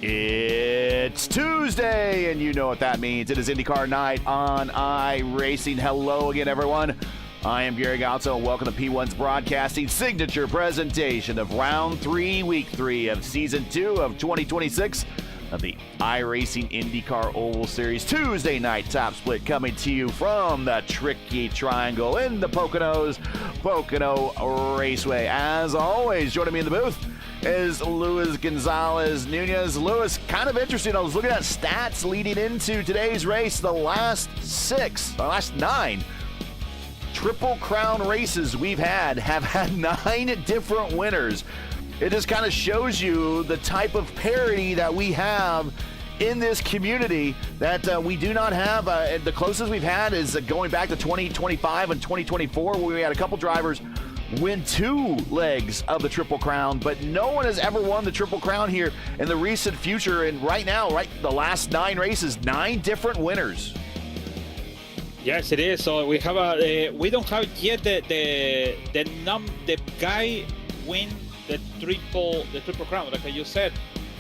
It's Tuesday, and you know what that means. It is IndyCar night on iRacing. Hello again, everyone. I am Gary Gatso, and welcome to P1's broadcasting signature presentation of Round 3, Week 3 of Season 2 of 2026 of the iRacing IndyCar Oval Series. Tuesday night top split coming to you from the Tricky Triangle in the Poconos, Pocono Raceway. As always, joining me in the booth is Luis Gonzalez Nunez. Luis, kind of interesting. I was looking at stats leading into today's race. The last nine Triple Crown races we've had have had 9 different winners. It just kind of shows you the type of parity that we have in this community that we do not have. The closest we've had is going back to 2025 and 2024, where we had a couple drivers win 2 legs of the Triple Crown, but no one has ever won the Triple Crown here in the recent future. And right now, the last 9 races, 9 different winners. Yes, it is. So we have we don't have yet the guy win the triple crown. Like you said,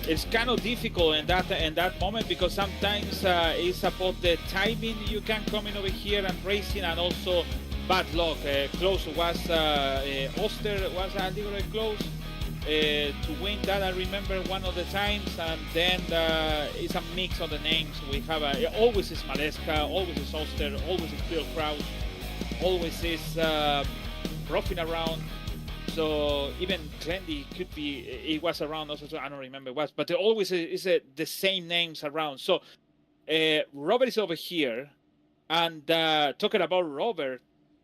it's kind of difficult in that moment, because sometimes it's about the timing you can come in over here and racing, and also bad luck. Close was Oster was a little close to win that. I remember one of the times, and then it's a mix of the names. We have always is Maleska, always is Oster, always is Bill Kraus, always is roughing around. So even Glendy could be, it was around also, so I don't remember what, but there always is the same names around. So Robert is over here, and talking about Robert,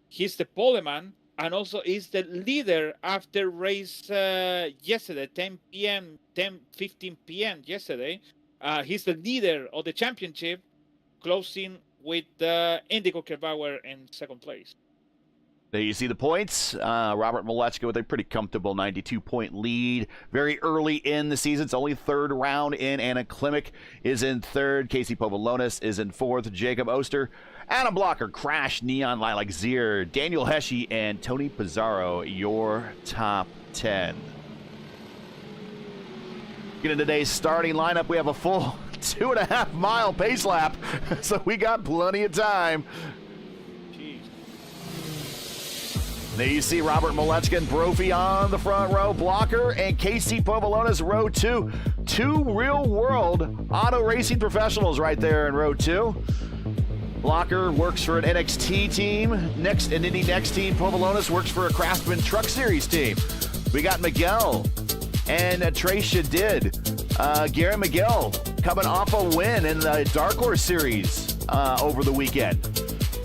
he's the poleman, and also is the leader after race yesterday, 10:15 p.m. yesterday. He's the leader of the championship, closing with Indy Bauer in second place. There you see the points. Robert Malechka with a pretty comfortable 92-point lead. Very early in the season. It's only third round in. Anna Klimek is in third. Casey Povolonis is in fourth. Jacob Oster, Adam Blocker, Crash, Neon Lilac Zier, Daniel Hesche, and Tony Pizarro, your top 10. In today's starting lineup, we have a full 2.5 mile pace lap, so we got plenty of time. There you see Robert Malechka and Brophy on the front row, Blocker and Casey Povolonis row 2. Two real-world auto racing professionals right there in row 2. Blocker works for an NXT team, an Indy Next team. Povolonis works for a Craftsman Truck Series team. We got Miguel and Trey Shadid. Garrett Miguel coming off a win in the Dark Horse Series over the weekend.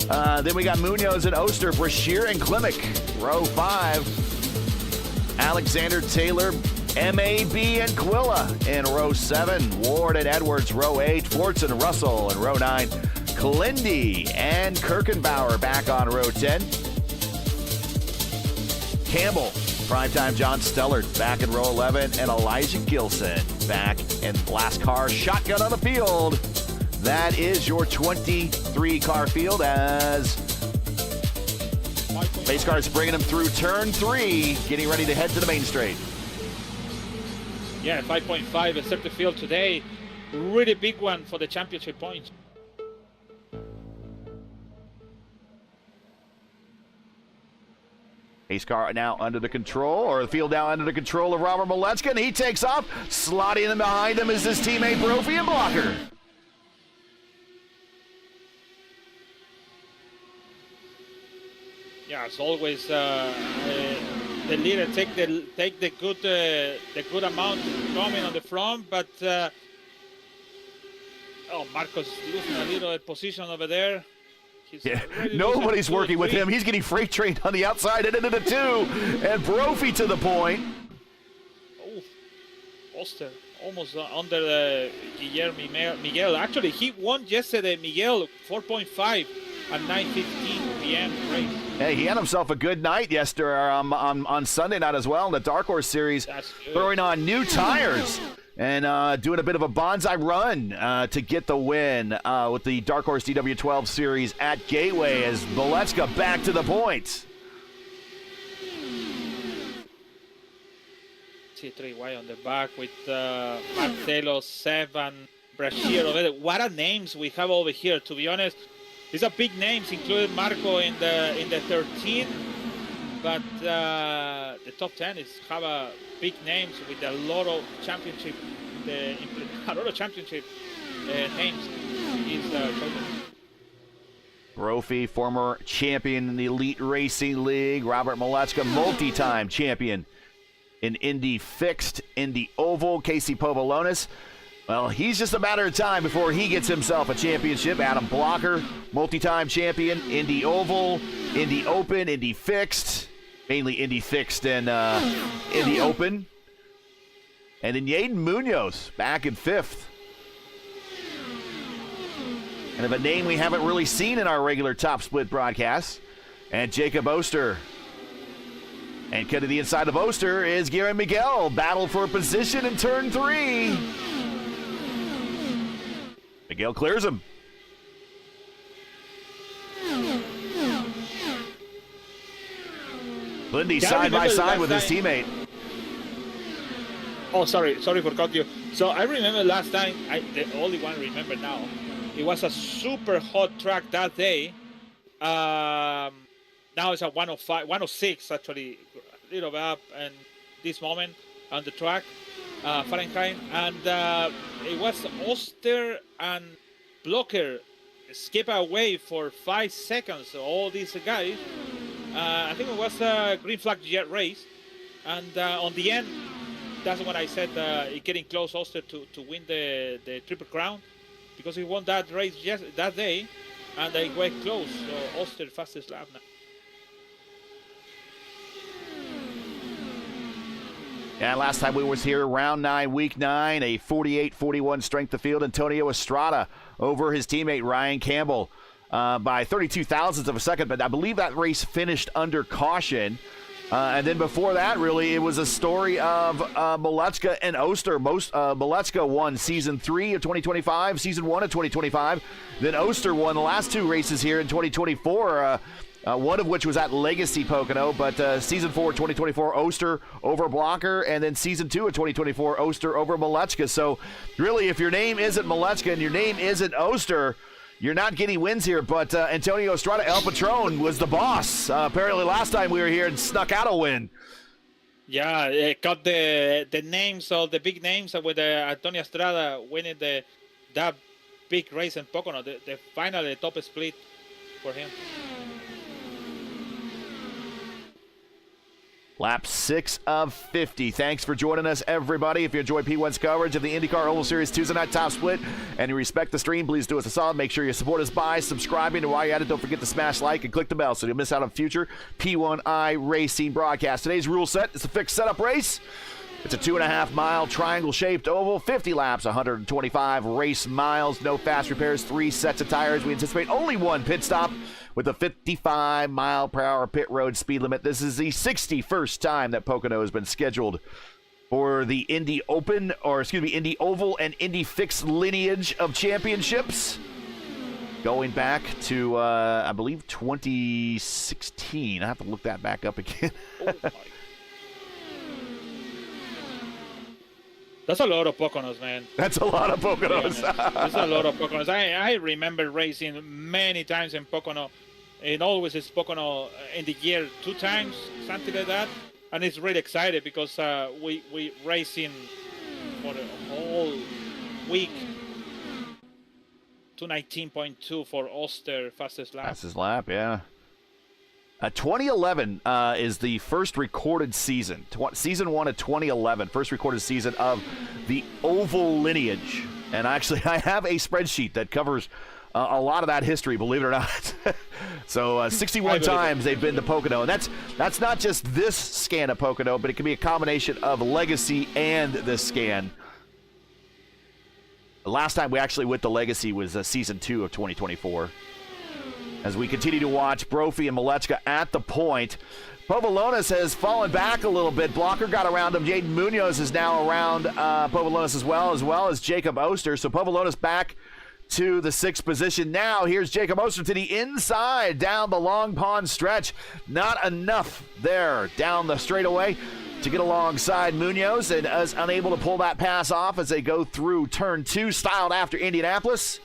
Then we got Munoz and Oster, Brashear and Klimek, row 5. Alexander Taylor, MAB and Quilla in row 7. Ward and Edwards, row 8. Forts and Russell in row 9. Kalindy and Kirkenbauer back on row 10. Campbell, primetime John Stellard back in row 11. And Elijah Gilson back in last car, shotgun on the field. That is your 23-car field as pace cars bringing them through turn 3, getting ready to head to the main straight. Yeah, 5.5 accept the field today. Really big one for the championship points. Pace car now under the control, or the field now under the control of Robert Malechka, and he takes off. Slotting in behind him is his teammate Brophy and Blocker. Yeah, as always, the leader take the good amount coming on the front, but Marcos losing a little position over there. Yeah, nobody's working with him. He's getting freight trained on the outside and into the 2, and Brophy to the point. Oh, Oster almost under Guillermo Miguel. Actually, he won yesterday. Miguel 4.5 at 9:15 p.m. race. Hey, he had himself a good night yesterday on Sunday night as well in the Dark Horse Series, throwing on new tires and doing a bit of a bonsai run to get the win with the Dark Horse DW12 Series at Gateway as Malechka back to the points. T3Y on the back with Marcelo, Sevan, Brashear over there. What a names we have over here, to be honest. These are big names, including Marco in the 13, but the top 10 have big names with a lot of championship, names. Brophy, former champion in the Elite Racing League. Robert Malechka, multi-time champion in Indy Fixed, Indy Oval. Casey Povolonis, well, he's just a matter of time before he gets himself a championship. Adam Blocker, multi-time champion, Indy Oval, Indy Open, Indy Fixed, mainly Indy Fixed and Indy Open. And then Yaden Munoz back in 5th. And of a name we haven't really seen in our regular top split broadcasts. And Jacob Oster. And cut to the inside of Oster is Garrett Miguel. Battle for position in turn 3. Miguel clears him. Lindy side by side with his teammate. Oh, sorry for cutting you. So I remember last time, the only one I remember now, it was a super hot track that day. Now it's a 105, 106 actually, a little bit up and this moment on the track, Fahrenheit. And it was Oster and Blocker skip away for 5 seconds. All these guys, I think it was a green flag jet race. And on the end, that's when I said getting close Oster to win the Triple Crown, because he won that race that day, and they were close. So Oster fastest lap now. Yeah, last time we was here, round 9, week 9, a 48-41 strength of field. Antonio Estrada over his teammate Ryan Campbell by 32 thousandths of a second, but I believe that race finished under caution. And then before that, really, it was a story of Malechka and Oster. Malechka won Season 3 of 2025, Season 1 of 2025. Then Oster won the last 2 races here in 2024. one of which was at Legacy Pocono, but Season 4 2024 Oster over Blocker, and then Season 2 of 2024 Oster over Malechka. So really, if your name isn't Malechka and your name isn't Oster, you're not getting wins here. But Antonio Estrada, El Patron, was the boss. Apparently last time we were here and snuck out a win. Yeah, it got the names of the big names with Antonio Estrada winning that big race in Pocono, the final, the top split for him. Lap 6 of 50. Thanks for joining us, everybody. If you enjoy P1's coverage of the IndyCar Oval Series Tuesday night top split and you respect the stream, please do us a solid. Make sure you support us by subscribing. And while you're at it, don't forget to smash like and click the bell so you'll miss out on future P1 iRacing broadcasts. Today's rule set is a fixed setup race. It's a 2.5-mile triangle-shaped oval, 50 laps, 125 race miles, no fast repairs, 3 sets of tires. We anticipate only 1 pit stop with a 55-mile-per-hour pit road speed limit. This is the 61st time that Pocono has been scheduled for the Indy Open, or excuse me, Indy Oval and Indy Fixed lineage of championships. Going back to, I believe, 2016. I have to look that back up again. Oh my. That's a lot of Poconos, man. That's a lot of Poconos. That's a lot of Poconos. I remember racing many times in Pocono. It always is Pocono in the year 2 times, something like that. And it's really excited because we racing for the whole week. 219.2 for Oster, fastest lap. Fastest lap, yeah. 2011 is the first recorded season. Season 1 of 2011, first recorded season of the Oval lineage. And actually, I have a spreadsheet that covers a lot of that history, believe it or not. So 61 times they've been to Pocono. And that's not just this scan of Pocono, but it can be a combination of Legacy and this scan. The last time we actually went to Legacy was Season 2 of 2024. As we continue to watch Brophy and Malechka at the point, Povolonis has fallen back a little bit. Blocker got around him. Jaden Munoz is now around Povolonis as well as Jacob Oster. So Povolonis back to the 6th position. Now here's Jacob Oster to the inside down the Long Pond stretch. Not enough there down the straightaway to get alongside Munoz, and is unable to pull that pass off as they go through turn 2, styled after Indianapolis.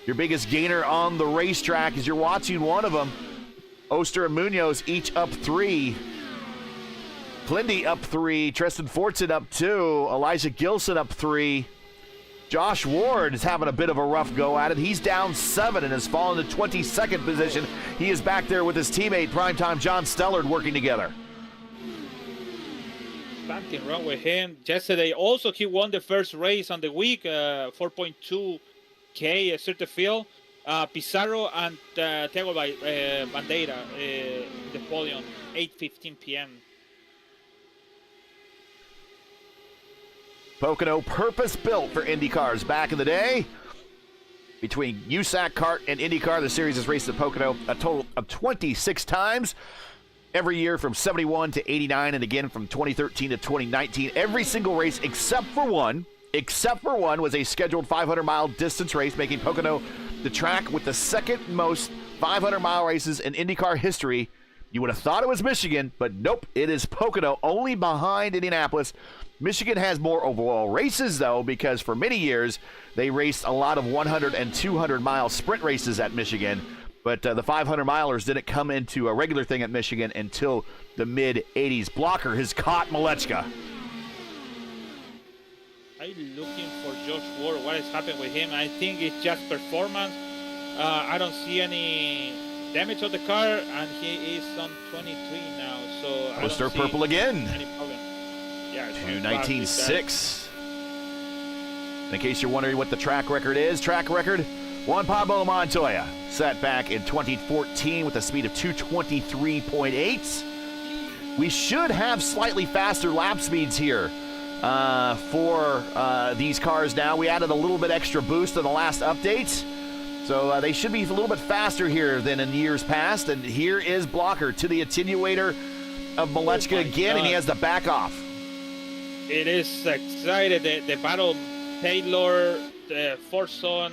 Your biggest gainer on the racetrack as you're watching one of them. Oster and Munoz each up 3. Plindy up 3. Tristan Fortson up 2. Elijah Gilson up 3. Josh Ward is having a bit of a rough go at it. He's down 7 and has fallen to 22nd position. He is back there with his teammate, primetime John Stellard, working together. Something wrong with him. Yesterday also he won the first race on the week, 4.2K Field. Pizarro and Thiago Bandeira, the podium, 8:15 p.m. Pocono, purpose-built for Indy cars back in the day. Between USAC Kart and IndyCar, the series has raced at Pocono a total of 26 times. Every year from 71 to 89, and again from 2013 to 2019. Every single race except for one was a scheduled 500-mile distance race, making Pocono the track with the second most 500-mile races in IndyCar history. You would have thought it was Michigan, but nope, it is Pocono, only behind Indianapolis. Michigan has more overall races, though, because for many years they raced a lot of 100 and 200-mile sprint races at Michigan. But the 500-milers didn't come into a regular thing at Michigan until the mid-'80s. Blocker has caught Malechka. I'm looking for Josh Ward. What is happening with him? I think it's just performance. I don't see any damage on the car, and he is on 23 now. So Oster purple again. Any problem. Yeah, 2:19.6. In case you're wondering what the track record is, Juan Pablo Montoya set back in 2014 with a speed of 223.8. We should have slightly faster lap speeds here for these cars now. We added a little bit extra boost in the last update, so they should be a little bit faster here than in years past. And here is Blocker to the attenuator of Malechka again, and he has the back off. It is excited. The battle, Taylor, Forson,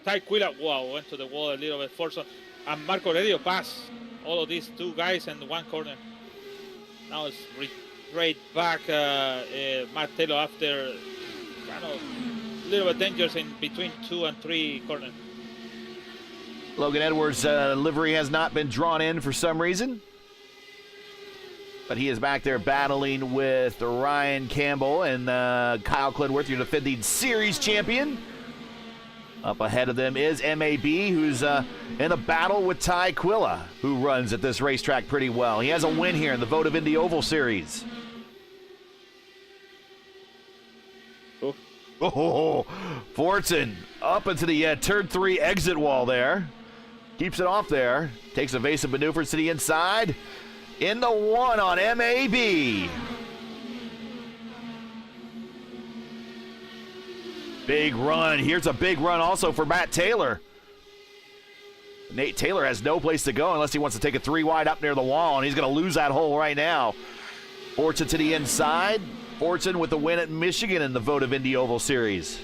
Ty Quilla, wow, went to the wall a little bit. Forson, and Marco Aurelio pass all of these two guys in one corner. Now it's right back Matt Taylor after kind of a little bit dangerous in between 2 and 3 corners. Logan Edwards' livery has not been drawn in for some reason, but he is back there battling with Ryan Campbell and Kyle Clinworth, your defending series champion. Up ahead of them is MAB, who's in a battle with Ty Quilla, who runs at this racetrack pretty well. He has a win here in the Vote of Indy Oval Series. Oh, Fortson up into the turn 3 exit wall there. Keeps it off there. Takes evasive maneuvers to the inside. In the 1 on MAB. Big run. Here's a big run also for Matt Taylor. Nate Taylor has no place to go unless he wants to take a 3 wide up near the wall, and he's going to lose that hole right now. Fortson to the inside. Fortson with the win at Michigan in the Vote of Indy Oval Series.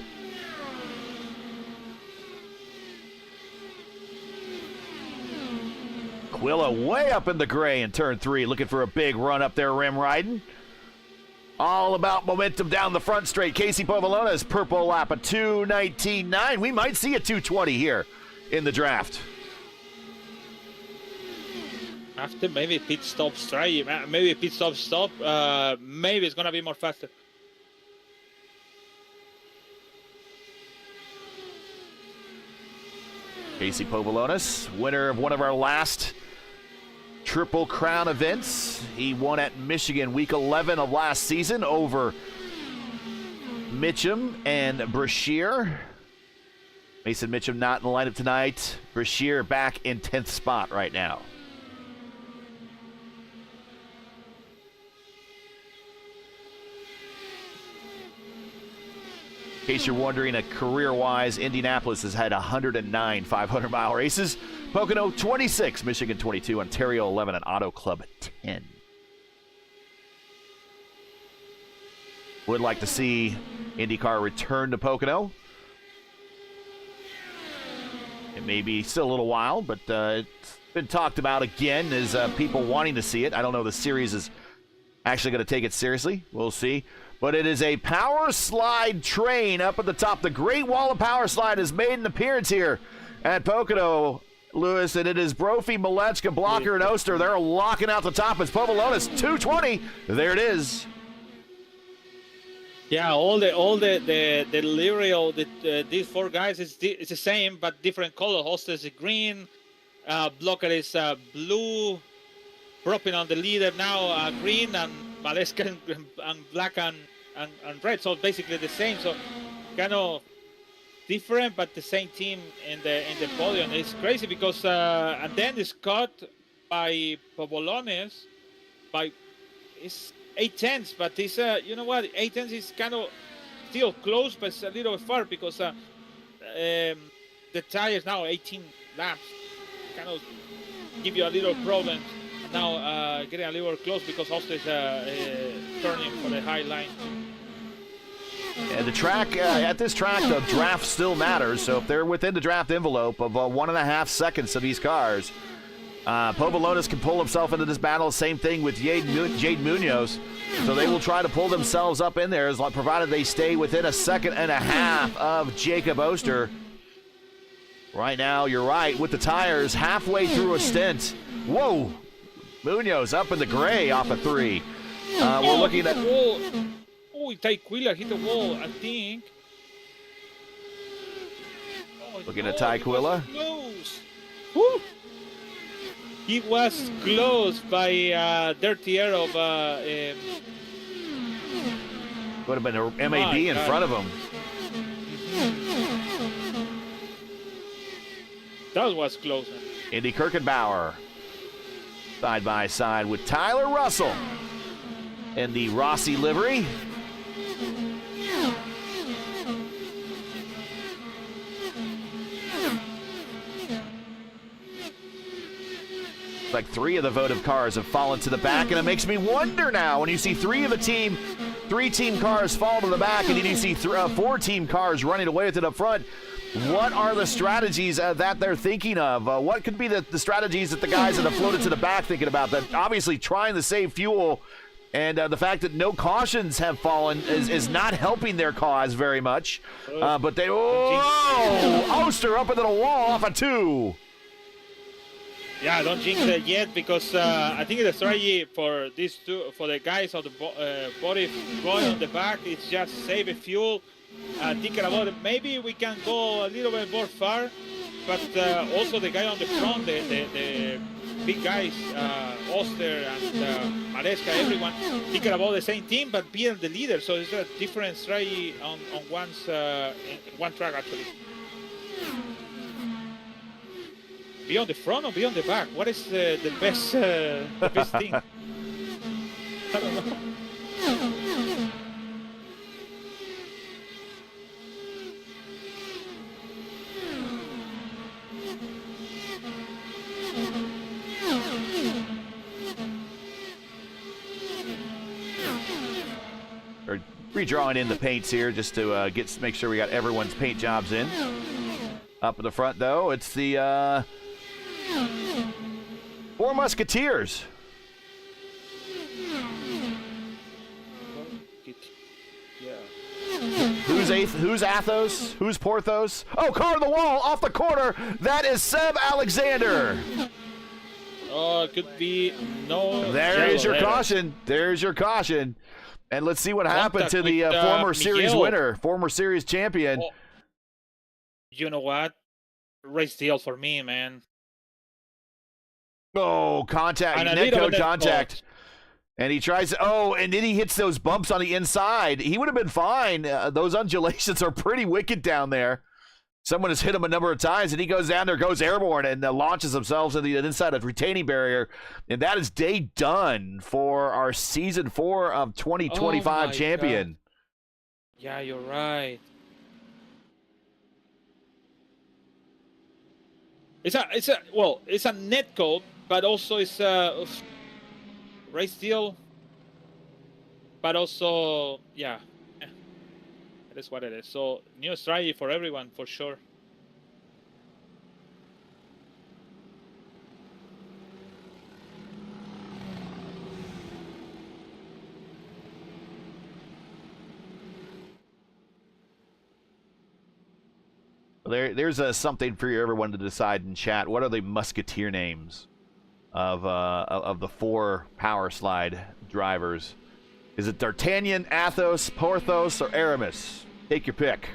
Quilla way up in the gray in turn 3, looking for a big run up there, rim riding. All about momentum down the front straight. Casey Povolona's purple lap, a 2:19.9. We might see a 2:20 here in the draft. After maybe pit stop strike, maybe pit stop, maybe it's going to be more faster. Casey Povolonas, winner of one of our last Triple Crown events. He won at Michigan week 11 of last season over Mitchum and Brashear. Mason Mitchum not in the lineup tonight. Brashear back in 10th spot right now. In case you're wondering, career-wise, Indianapolis has had 109 500-mile races. Pocono 26, Michigan 22, Ontario 11, and Auto Club 10. Would like to see IndyCar return to Pocono. It may be still a little while, but it's been talked about again as people wanting to see it. I don't know if the series is actually going to take it seriously. We'll see. But it is a power slide train up at the top. The Great Wall of Power Slide has made an appearance here at Pocono, Lewis, and it is Brophy, Malechka, Blocker, and Oster. They're locking out the top. It's Povolonas, 2:20. There it is. Yeah, all the livery of these 4 guys is the same, but different color. Oster is green, Blocker is blue, Brophy on the leader now green, and Malechka and black and red, so basically the same. So kind of different, but the same team in the podium. It's crazy because and then it's cut by Povolones by it's 8/10, but it's you know what, 8/10 is kind of still close, but it's a little far because the tires now 18 laps kind of give you a little problem. Now getting a little close because Oster is turning for the high line. And the track, at this track, the draft still matters. So if they're within the draft envelope of 1.5 seconds of these cars, Povolonas can pull himself into this battle. Same thing with Jade Munoz. So they will try to pull themselves up in there, provided they stay within 1.5 seconds of Jacob Oster. Right now, you're right, with the tires halfway through a stint. Whoa! Munoz up in the gray off of 3. We're looking at... Oh, Ty Quilla hit the wall, I think. Looking at Ty Quilla. Close. Woo! He was close by Dirty Air of... would have been a MAB in front of him. That was close. Andy Kirkenbauer side by side with Tyler Russell in the Rossi livery. Like 3 of the votive cars have fallen to the back, and it makes me wonder now when you see 3 team cars fall to the back, and then you see 4 team cars running away with it up front. What are the strategies that they're thinking of? What could be the strategies that the guys that have floated to the back thinking about? That obviously trying to save fuel, and the fact that no cautions have fallen is not helping their cause very much. But they Oster up into the wall off a 2. Yeah, don't jinx it yet, because I think the strategy for these two, for the guys on the body going on the back, is just save the fuel. Thinking about it, maybe we can go a little bit more far, but also the guy on the front, the big guys, Oster and Maresca, everyone thinking about the same thing, but being the leader. So it's a different strategy on one track actually. Be on the front or be on the back? What is the best thing? I don't know. Or redrawing in the paints here just to make sure we got everyone's paint jobs in. Up in the front, though, it's the 4 Musketeers. Who's Athos? Who's Porthos? Oh, car on the wall, off the corner. That is Seb Alexander. Oh, it could be no. There is your caution. There's your caution. And let's see what happened to the former series winner, former series champion. Oh, you know what? Race deal for me, man. Oh, contact, netcode contact. And he tries to, and then he hits those bumps on the inside. He would have been fine. Those undulations are pretty wicked down there. Someone has hit him a number of times, and he goes down there, goes airborne, and launches himself to the inside of the retaining barrier. And that is day done for our Season 4 of 2025 champion. God. Yeah, you're right. It's a net code, but also it's a race deal. But also, yeah. It is what it is. So new strategy for everyone, for sure. There's something for everyone to decide in chat. What are the musketeer names of the 4 power slide drivers? Is it D'Artagnan, Athos, Porthos, or Aramis? Take your pick.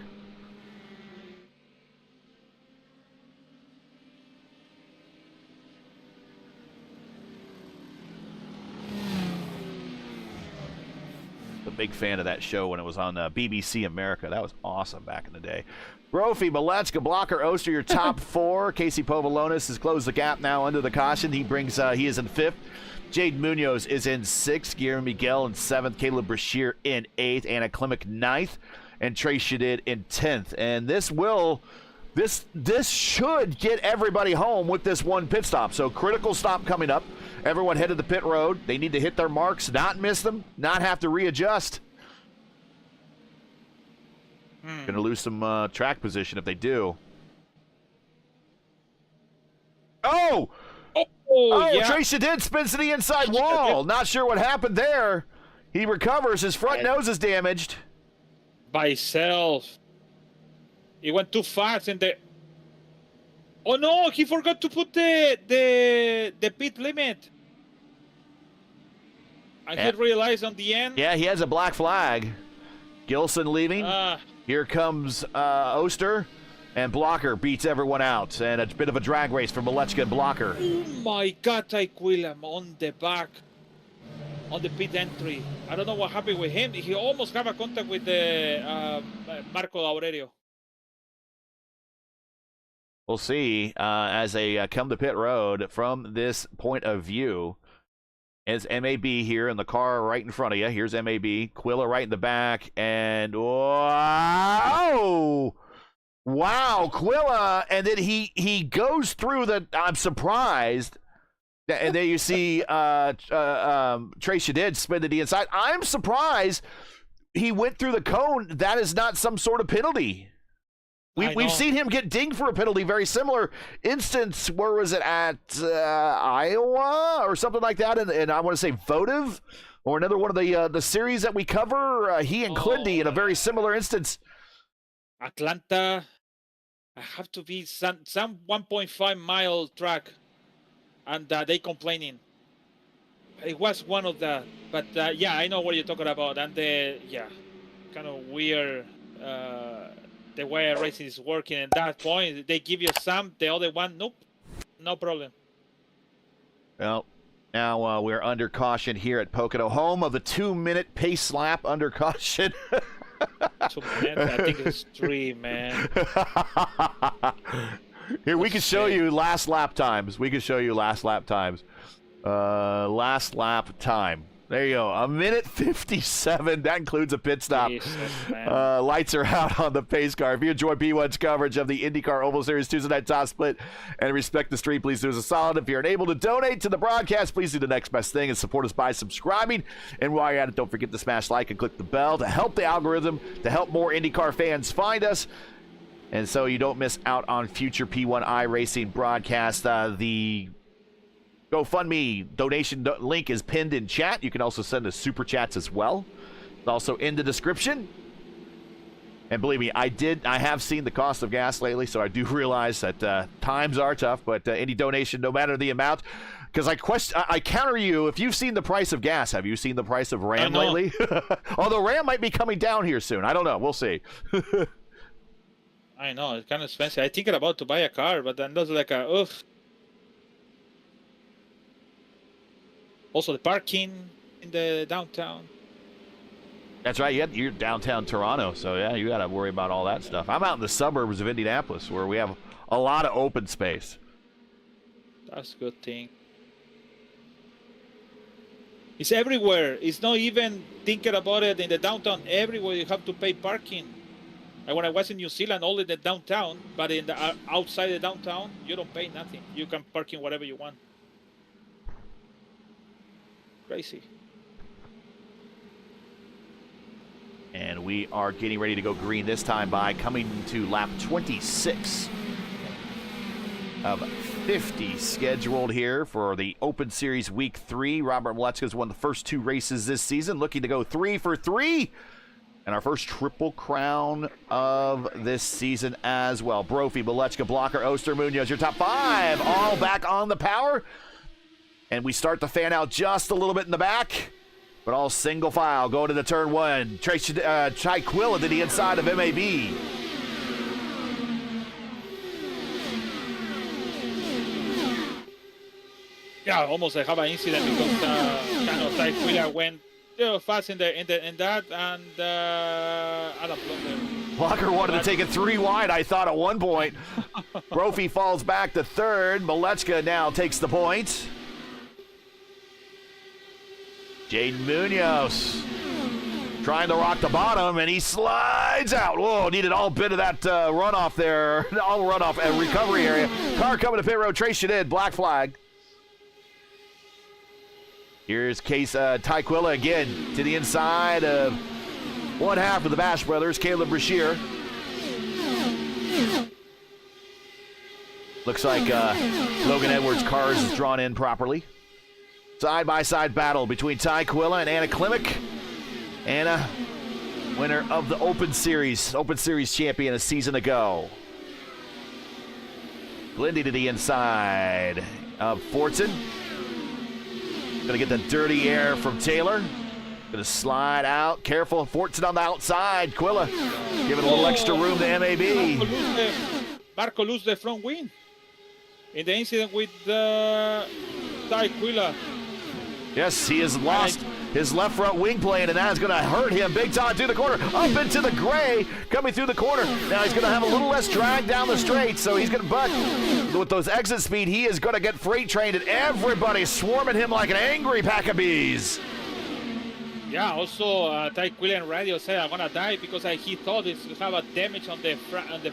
A big fan of that show when it was on BBC America. That was awesome back in the day. Brophy, Malecka, Blocker, Oster, your top 4. Casey Povolonis has closed the gap now under the caution. He is in 5th. Jade Munoz is in 6th. Guillermo Miguel in 7th. Caleb Brashear in 8th. Anna Klimek 9th. And Trey Shadid in 10th. And this should get everybody home with this one pit stop. So critical stop coming up. Everyone headed the pit road. They need to hit their marks, not miss them, not have to readjust. Going to lose some track position if they do. Oh, yeah. Trey Shadid spins to the inside wall. Not sure what happened there. He recovers. His front nose is damaged. By himself. He went too fast in the... Oh no, he forgot to put the pit limit. And he realized on the end. Yeah, he has a black flag. Gilson leaving. Here comes Oster. And Blocker beats everyone out. And a bit of a drag race for Malecka and Blocker. Oh my God, Tyke William on the back. On the pit entry. I don't know what happened with him. He almost have a contact with the Marco Aurelio. We'll see as they come to pit road from this point of view. As MAB here in the car right in front of you. Here's MAB. Quilla right in the back. And wow! Wow, Quilla. And then he goes through the... I'm surprised. And then you see Trey Shadid spin to the inside. I'm surprised he went through the cone. That is not some sort of penalty. We've seen him get dinged for a penalty. Very similar instance. Where was it at Iowa or something like that? And I want to say votive or another one of the series that we cover. He and Clindy in a very similar instance. Atlanta. I have to be some 1.5 mile track, and they complaining. It was one of the, but yeah, I know what you're talking about, and kind of weird. The way iRacing is working at that point, they give you some, the other one, nope, no problem. Well, now we're under caution here at Pocono, home of the 2-minute pace lap under caution. 2 minutes, I think it's 3, man. Here, we can show you last lap times. Last lap time. There you go. 1:57. That includes a pit stop. Jesus, Lights are out on the pace car. If you enjoy P1's coverage of the IndyCar Oval Series Tuesday night top split and respect the stream, please do us a solid. If you're unable to donate to the broadcast, please do the next best thing and support us by subscribing. And while you're at it, don't forget to smash like and click the bell to help the algorithm, to help more IndyCar fans find us. And so you don't miss out on future P1 iRacing broadcasts. The GoFundMe donation link is pinned in chat. You can also send us super chats as well. It's also in the description. And believe me, I have seen the cost of gas lately, so I do realize that times are tough. But any donation, no matter the amount, because I counter you. If you've seen the price of gas, have you seen the price of Ram lately? Although Ram might be coming down here soon. I don't know. We'll see. I know, it's kind of expensive. I'm thinking about to buy a car, but then that's like oof. Also, the parking in the downtown. That's right. You're downtown Toronto, so yeah, you got to worry about all that stuff. I'm out in the suburbs of Indianapolis, where we have a lot of open space. That's a good thing. It's everywhere. It's not even thinking about it in the downtown. Everywhere you have to pay parking. Like when I was in New Zealand, only the downtown, but in the outside the downtown, you don't pay nothing. You can park in whatever you want. Crazy. And we are getting ready to go green this time by coming to lap 26 of 50 scheduled here for the Open Series Week 3. Robert Malechka's won the first 2 races this season, looking to go 3 for 3. And our first triple crown of this season as well. Brophy, Malechka, Blocker, Oster, Munoz, your top 5, all back on the power. And we start to fan out just a little bit in the back, but all single file going into turn 1. Tyquilla to the inside of MAB. Yeah, almost I have an incident because kind of Tyquilla went fast in that, and I don't know. Blocker wanted to take it 3 wide, I thought, at one point. Brophy falls back to 3rd. Malechka now takes the point. Jaden Munoz trying to rock the bottom, and he slides out. Whoa, needed all bit of that runoff there, all runoff and recovery area. Car coming to pit road, Trace it in, black flag. Here's Case Tyquilla again to the inside of one half of the Bash brothers, Caleb Brashear. Looks like Logan Edwards' cars is drawn in properly. Side-by-side battle between Tyquilla and Anna Klimek. Anna, winner of the Open Series champion a season ago. Glindy to the inside of Fortson. Gonna get the dirty air from Taylor. Gonna slide out. Careful. Fortson on the outside. Quilla giving a little extra room to MAB. Marco lose the front wing in the incident with Tyquilla. Yes, he has lost his left front wing plane, and that is going to hurt him big time through the corner. Up into the gray, coming through the corner. Now he's going to have a little less drag down the straight, so he's going to, but with those exit speed, he is going to get freight trained, and everybody's swarming him like an angry pack of bees. Yeah, also Tyquilla and radio said I'm gonna die because he thought it's to have a damage on the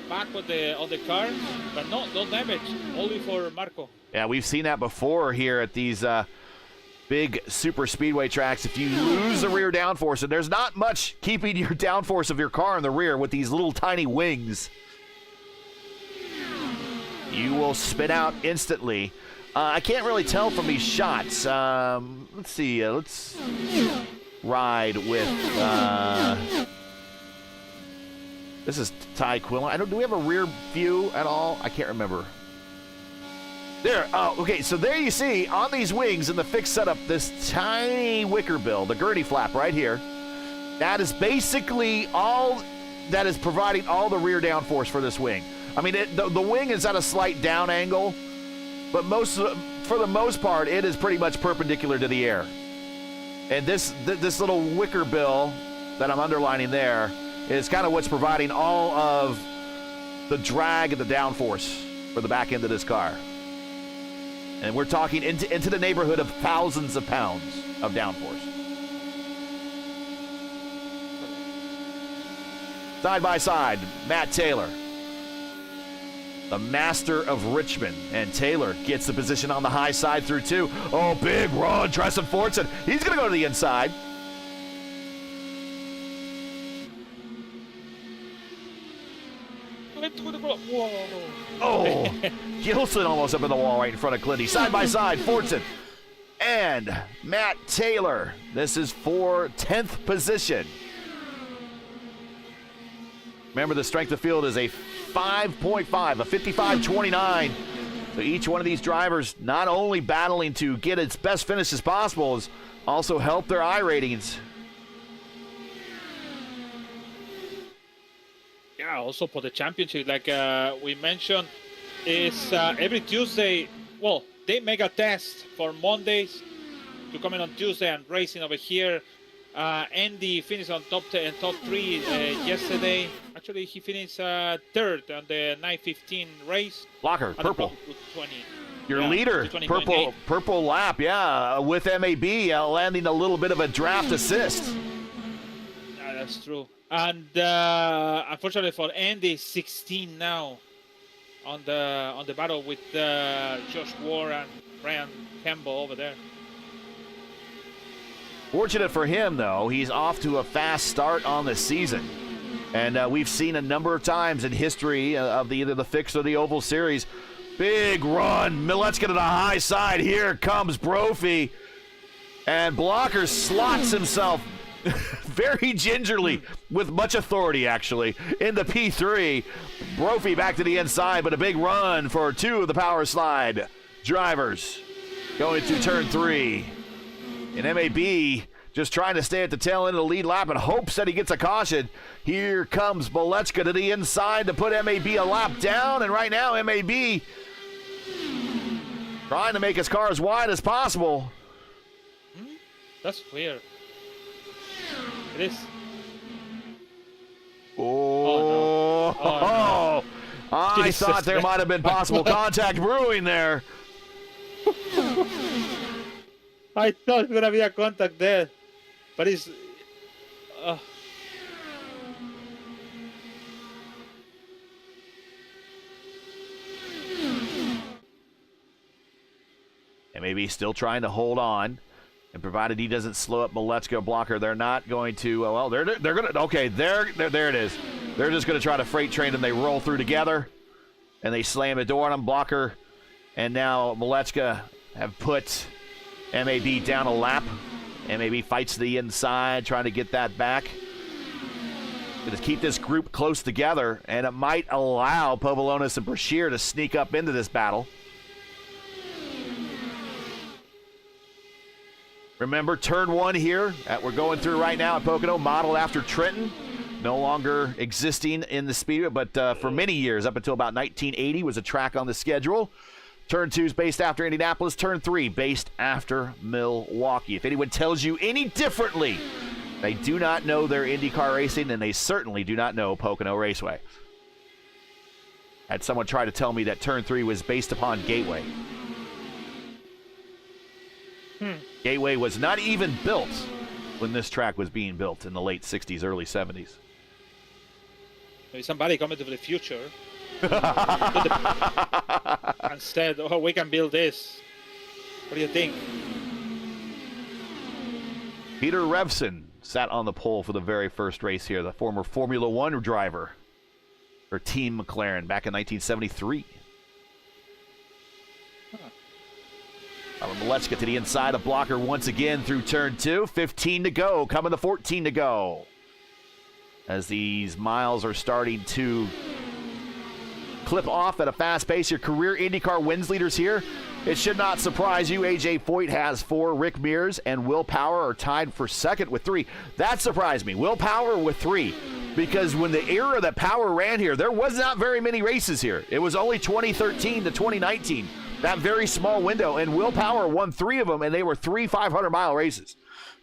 back of the car, but no damage, only for Marco. Yeah, we've seen that before here at these big super speedway tracks. If you lose the rear downforce, and there's not much keeping your downforce of your car in the rear with these little tiny wings. you will spin out instantly. I can't really tell from these shots. Let's see. Let's ride with. This is Ty Quillen. Do we have a rear view at all? I can't remember. There. Oh, okay. So there you see on these wings in the fixed setup this tiny wicker bill, the gurney flap right here. That is basically all that is providing all the rear downforce for this wing. I mean, the wing is at a slight down angle, but for the most part, it is pretty much perpendicular to the air. And this little wicker bill that I'm underlining there is kind of what's providing all of the drag and the downforce for the back end of this car. And we're talking into the neighborhood of thousands of pounds of downforce. Side by side, Matt Taylor, the master of Richmond. And Taylor gets the position on the high side through 2. Oh, big run, tries some fortune. He's going to go to the inside. Whoa. Oh, Gilson almost up in the wall right in front of Clinty. Side by side, Fortson and Matt Taylor. This is for 10th position. Remember, the strength of field is a 5.5, a 55.29. So each one of these drivers not only battling to get its best finish as possible, is also help their I ratings. Yeah, also for the championship, like we mentioned, is every Tuesday. Well, they make a test for Mondays to come in on Tuesday and racing over here. Indy finished on top 3 yesterday. Actually, he finished third on the 9:15 race. Blocker, purple. 20. Your leader, purple lap, yeah, with MAB landing a little bit of a draft assist. Yeah, that's true. And unfortunately for Andy, 16 now on the battle with Josh Ward and Brian Campbell over there. Fortunate for him, though, he's off to a fast start on the season. And we've seen a number of times in history of either the fixed or the Oval Series. Big run. Miletska to the high side. Here comes Brophy. And Blocker slots himself very gingerly, with much authority, actually, in the P3. Brophy back to the inside, but a big run for 2 of the power slide drivers going to turn 3. And MAB just trying to stay at the tail end of the lead lap and hopes that he gets a caution. Here comes Miletska to the inside to put MAB a lap down. And right now, MAB trying to make his car as wide as possible. That's weird. It is. Oh, no. I thought there might have been possible contact brewing there. I thought it was going to be a contact there, but it's... And maybe still trying to hold on, and provided he doesn't slow up Miletska Blocker, they're not going to. Well, they're going to. Okay, there it is. They're just going to try to freight train them. They roll through together, and they slam the door on him. Blocker, and now Miletska have put MAB down a lap. MAB fights to the inside, trying to get that back. Going to keep this group close together, and it might allow Povolonis and Brashear to sneak up into this battle. Remember, turn 1 here that we're going through right now at Pocono, modeled after Trenton. No longer existing in the speedway, but for many years, up until about 1980, was a track on the schedule. Turn 2 is based after Indianapolis. Turn 3 based after Milwaukee. If anyone tells you any differently, they do not know their IndyCar racing, and they certainly do not know Pocono Raceway. Had someone try to tell me that Turn 3 was based upon Gateway. Gateway was not even built when this track was being built in the late 60s, early 70s. Maybe somebody coming to the future and said, oh, we can build this. What do you think? Peter Revson sat on the pole for the very first race here, the former Formula One driver for Team McLaren back in 1973. Let's get to the inside of Blocker once again through turn 2. 15 to go, coming to 14 to go. As these miles are starting to clip off at a fast pace. Your career IndyCar wins leaders here. It should not surprise you. AJ Foyt has 4. Rick Mears and Will Power are tied for second with 3. That surprised me. Will Power with 3. Because when the era that Power ran here, there was not very many races here. It was only 2013 to 2019. That very small window. And Will Power won 3 of them, and they were 3 500-mile races.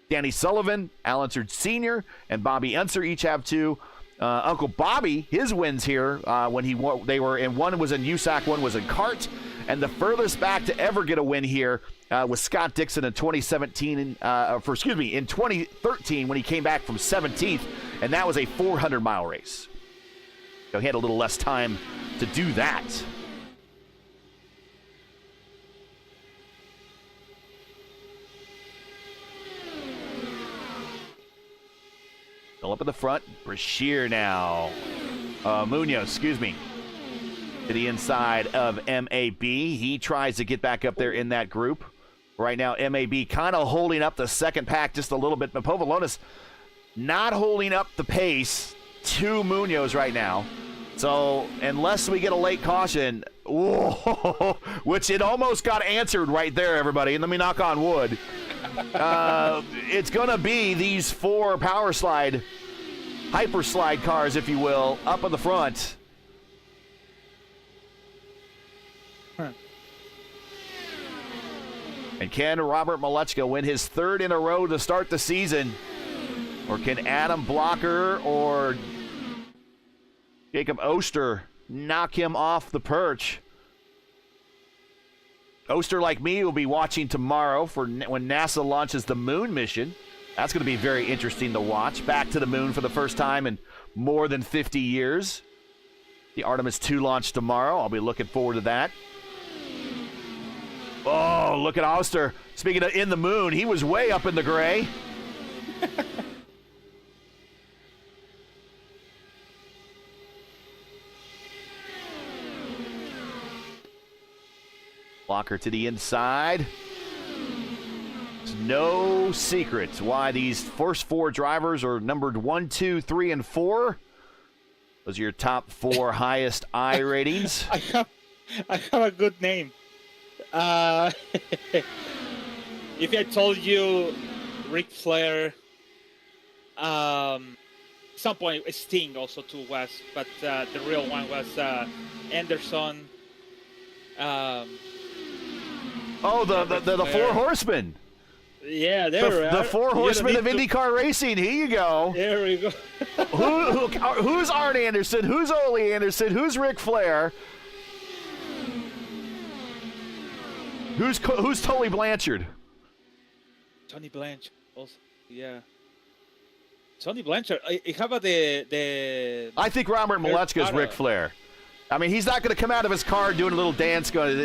Danny Sullivan, Al Unser Sr., and Bobby Unser each have 2. Uncle Bobby, his wins here when they were in, one was in USAC, one was in kart, and the furthest back to ever get a win here was Scott Dixon in 2017, in 2013 when he came back from 17th, and that was a 400-mile race. So he had a little less time to do that. Still up in the front, Brashear now. Munoz, excuse me. To the inside of MAB. He tries to get back up there in that group. Right now, MAB kind of holding up the second pack just a little bit. But Povolonis not holding up the pace to Munoz right now. So, unless we get a late caution, whoa, which it almost got answered right there, everybody. And let me knock on wood. It's going to be these 4 power slide, hyper slide cars, if you will, up in the front. And can Robert Malechka win his 3rd in a row to start the season? Or can Adam Blocker or Jacob Oster knock him off the perch? Oster, like me, will be watching tomorrow for when NASA launches the moon mission. That's going to be very interesting to watch. Back to the moon for the first time in more than 50 years. The Artemis 2 launch tomorrow. I'll be looking forward to that. Oh, look at Oster. Speaking of in the moon, he was way up in the gray. Blocker to the inside. It's no secret why these first 4 drivers are numbered 1, 2, 3, and 4. Those are your top 4 highest I ratings. I have a good name. If I told you Ric Flair, some point Sting also too was, but the real one was Anderson. The 4 horsemen. Yeah, there the 4 horsemen of IndyCar racing. Here you go. There we go. Who's Arn Anderson? Who's Ole Anderson? Who's Ric Flair? Who's Tully Blanchard? Tony Blanchard also. Yeah. Tony Blanchard. How about the I think Robert Malechka is Ric Flair. I mean, he's not going to come out of his car doing a little dance, going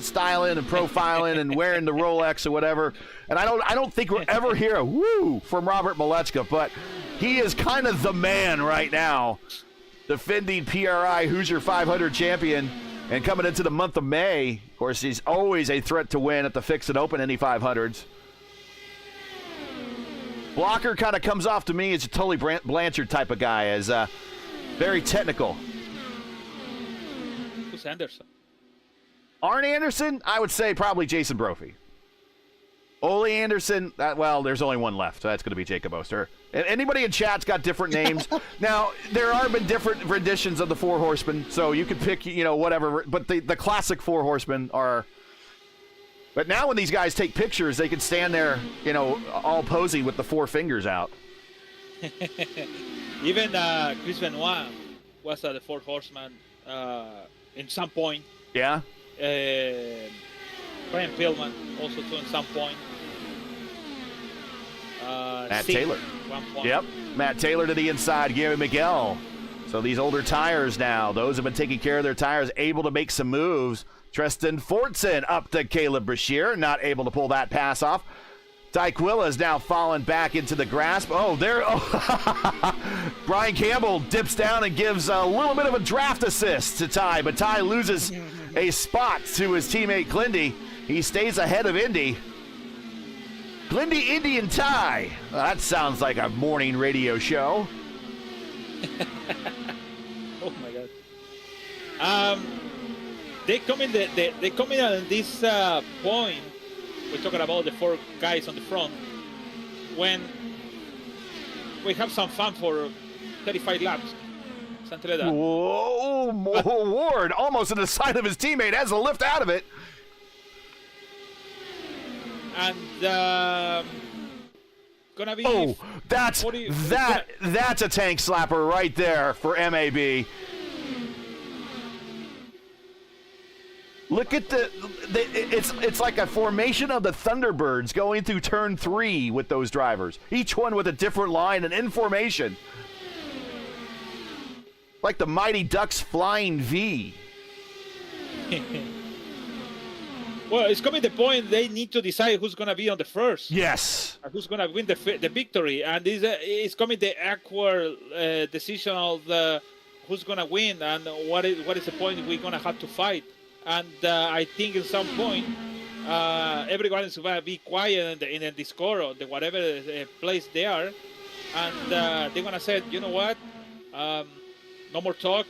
styling and profiling and wearing the Rolex or whatever. And I don't think we'll ever hear a woo from Robert Malechka, but he is kind of the man right now, defending PRI Hoosier 500 champion, and coming into the month of May. Of course, he's always a threat to win at the Fix It Open Indy 500s. Blocker kind of comes off to me as a Tully Blanchard type of guy, as very technical. Anderson. Arn Anderson, I would say probably Jason Brophy. Ole Anderson, well, there's only one left. So that's going to be Jacob Oster. And anybody in chat's got different names. Now, there have been different renditions of the 4 horsemen, so you could pick, whatever. But the classic 4 horsemen are. But now when these guys take pictures, they can stand there, all posing with the 4 fingers out. Even Chris Benoit was the 4 horseman. In some point. Yeah. Brian Pillman also too in some point. Matt Steve, Taylor. 1 point. Yep. Matt Taylor to the inside. Gary Miguel. So these older tires now. Those have been taking care of their tires, able to make some moves. Tristan Fortson up to Caleb Brashear. Not able to pull that pass off. Tyquilla is now fallen back into the grasp. Brian Campbell dips down and gives a little bit of a draft assist to Ty, but Ty loses a spot to his teammate Glindy. He stays ahead of Indy. Glindy, Indy, and Ty. That sounds like a morning radio show. Oh my God. They come in on this point. We're talking about the 4 guys on the front. When we have some fun for 35 laps. Something like that. Whoa, Ward almost in the side of his teammate, has a lift out of it. And gonna be. Oh, that's a tank slapper right there for MAB. Look at it's like a formation of the Thunderbirds going through turn 3 with those drivers. Each one with a different line and in formation. Like the Mighty Ducks flying V. Well, it's coming the point they need to decide who's going to be on the first. Yes. And who's going to win the victory. And it's coming the awkward decision of who's going to win and what is the point we're going to have to fight. And I think at some point, everyone is going to be quiet in the Discord or whatever place they are. And they're going to say, you know what? No more talk.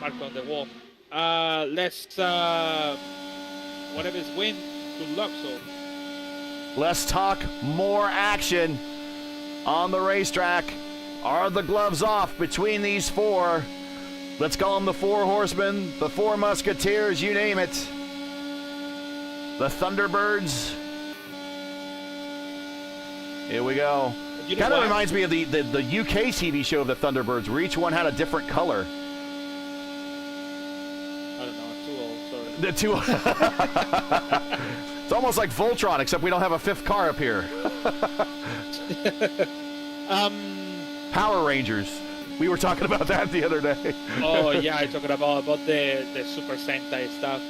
Mark on the wall. Let's... whatever is win, good luck. So less talk, more action on the racetrack. Are the gloves off between these 4? Let's call them the 4 horsemen, the 4 musketeers, you name it. The Thunderbirds. Here we go. Kind of reminds me of the UK TV show of the Thunderbirds, where each one had a different color. I don't know, too old, sorry. The 2. It's almost like Voltron, except we don't have a 5th car up here. Power Rangers. We were talking about that the other day. Oh yeah, I talking about the Super Sentai stuff.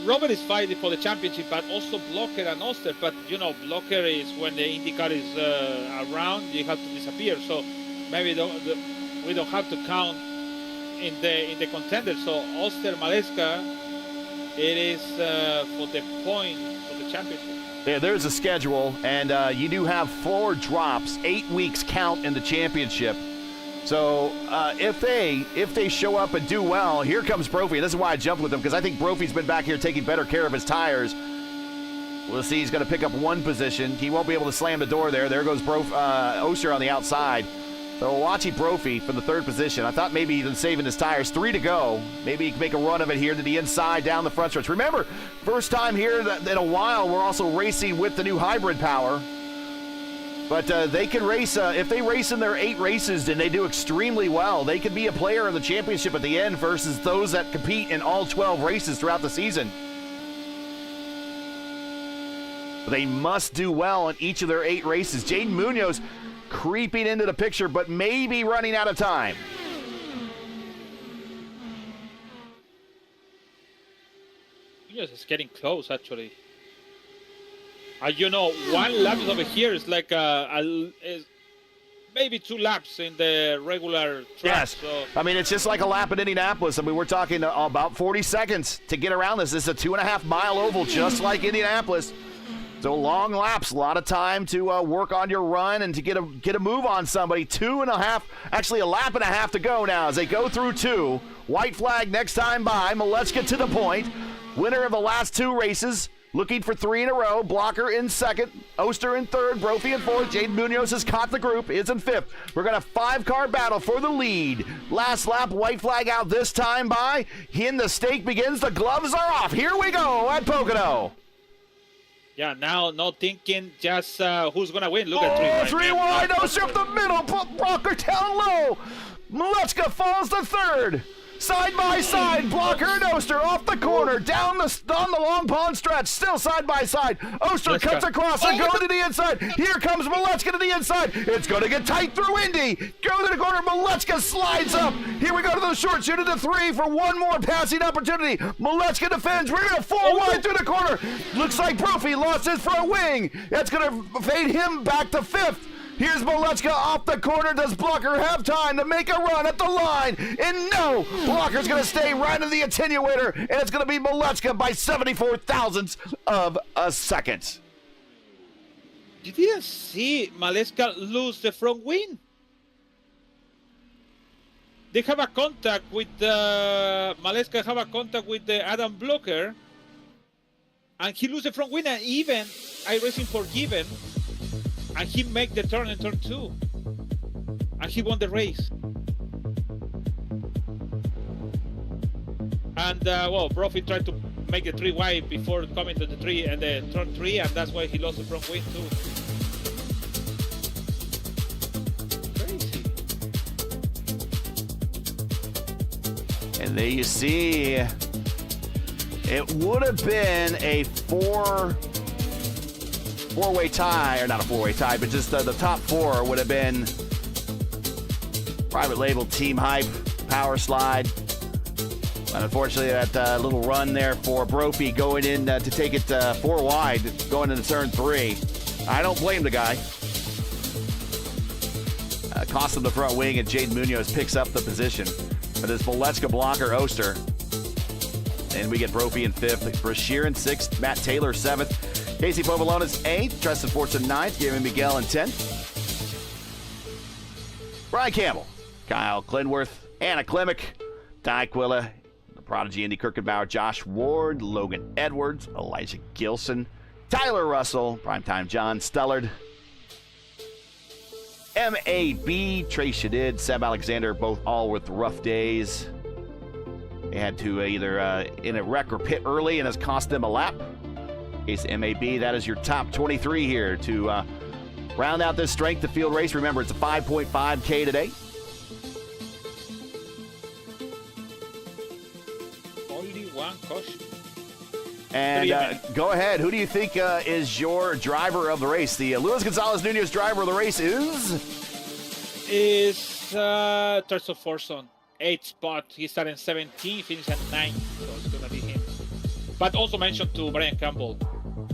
Robert is fighting for the championship, but also Blocker and Oster. But you know, Blocker is when the IndyCar is around, you have to disappear. So maybe we don't have to count in the contenders. So Oster, Maleska, it is for the point for the championship. Yeah, there's a schedule, and you do have 4 drops, 8 weeks count in the championship. So if they show up and do well, here comes Brophy. This is why I jumped with him, because I think Brophy's been back here taking better care of his tires. We'll see. He's going to pick up 1 position. He won't be able to slam the door there. There goes Oster on the outside. So Wachi Brophy from the 3rd position. I thought maybe he's saving his tires. 3 to go. Maybe he can make a run of it here to the inside, down the front stretch. Remember, first time here in a while, we're also racing with the new hybrid power. But they can race, if they race in their 8 races and they do extremely well, they can be a player in the championship at the end versus those that compete in all 12 races throughout the season. They must do well in each of their 8 races. Jaden Munoz creeping into the picture, but maybe running out of time. Yes, it's getting close, actually. You know, 1 lap over here is like maybe 2 laps in the regular track. Yes. So. I mean, it's just like a lap in Indianapolis. I mean, we're talking about 40 seconds to get around this. This is a 2.5-mile oval, just like Indianapolis. So long laps, a lot of time to work on your run and to get a move on somebody. 2.5, actually a lap and a half to go now as they go through 2. White flag next time by. Maleska to the point. Winner of the last 2 races. Looking for 3 in a row. Blocker in 2nd. Oster in 3rd. Brophy in 4th. Jaden Munoz has caught the group. Is in 5th. We're going to 5-car battle for the lead. Last lap, white flag out this time by. In the stake begins. The gloves are off. Here we go at Pocono. Yeah, now no thinking, just who's going to win. Look at 3 wide. Oster up the middle. Blocker down low. Maleska falls to 3rd. Side by side, Blocker and Oster off the corner, down on the long pond stretch, still side by side. Oster cuts across and going to the inside. Here comes Maleska to the inside. It's going to get tight through Indy. Go to the corner. Maleska slides up. Here we go to the short shoot of the 3 for 1 more passing opportunity. Maleska defends. We're going to 4 wide through the corner. Looks like Brophy lost his front wing. That's going to fade him back to 5th. Here's Molechka off the corner. Does Blocker have time to make a run at the line? And no, Blocker's going to stay right in the attenuator, and it's going to be Molechka by 74 thousandths of a second. You didn't see Molechka lose the front wing. They have a contact with Molechka have a contact with the Adam Blocker, and he lose the front wing, and even iRacing forgiven. And he make the turn in turn 2. And he won the race. And, well, Brophy tried to make the 3 wide before coming to the 3 and the turn 3, and that's why he lost the front wing too. Crazy. And there you see, it would have been a four-way tie, or not a four-way tie, but just the top 4 would have been Private Label, Team Hype, Power Slide. But unfortunately, that little run there for Brophy going in to take it 4 wide, going into turn 3. I don't blame the guy. Cost him the front wing, and Jaden Munoz picks up the position. But it's Molechka, Blocker, Oster. And we get Brophy in 5th, Brashear in 6th, Matt Taylor 7th. Casey Povolona's 8th, Tristan Fortson 9th, Gavin Miguel in 10th. Brian Campbell, Kyle Clinworth, Anna Klimek, Ty Quilla, the Prodigy Indy Kirkenbauer, Josh Ward, Logan Edwards, Elijah Gilson, Tyler Russell, Primetime John Stullard, MAB, Trey Shadid, Seb Alexander, both all with rough days. They had to either in a wreck or pit early, and has cost them a lap. Case MAB, that is your top 23 here to round out this strength of field race. Remember, it's a 5.5K today. Only one caution. And go ahead. Who do you think is your driver of the race? The Luis Gonzalez Nunez driver of the race is Tristan Fortson, 8th spot. He started in 17, finished at 9, so it's gonna be him. But also mentioned to Brian Campbell.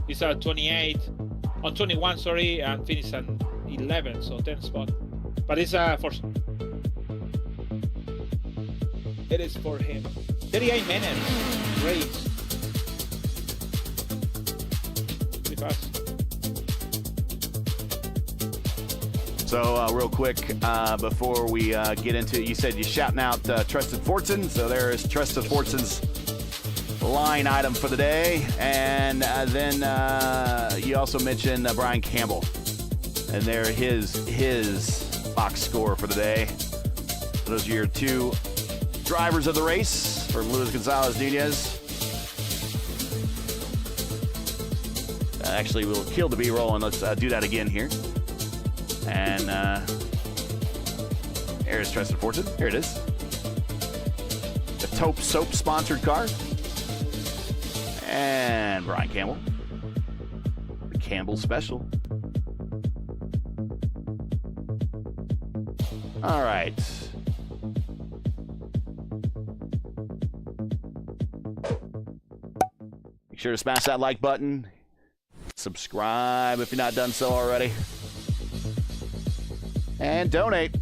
He's at 21, sorry, and finished at 11, so 10th spot. But it's Fortson. It is for him. 38 minutes race. Pretty fast. So real quick, before we get into it, you said you're shouting out Tristan Fortson. So there is Tristan Fortson's line item for the day. And then you also mentioned Brian Campbell. And there his box score for the day. Those are your 2 drivers of the race for Luis Gonzalez Nunez. Actually, we'll kill the B-roll and let's do that again here. And here's Tristan Fortson. Here it is. The Taupe Soap sponsored car. And Brian Campbell. The Campbell Special. All right. Make sure to smash that like button. Subscribe if you're not done so already. And donate.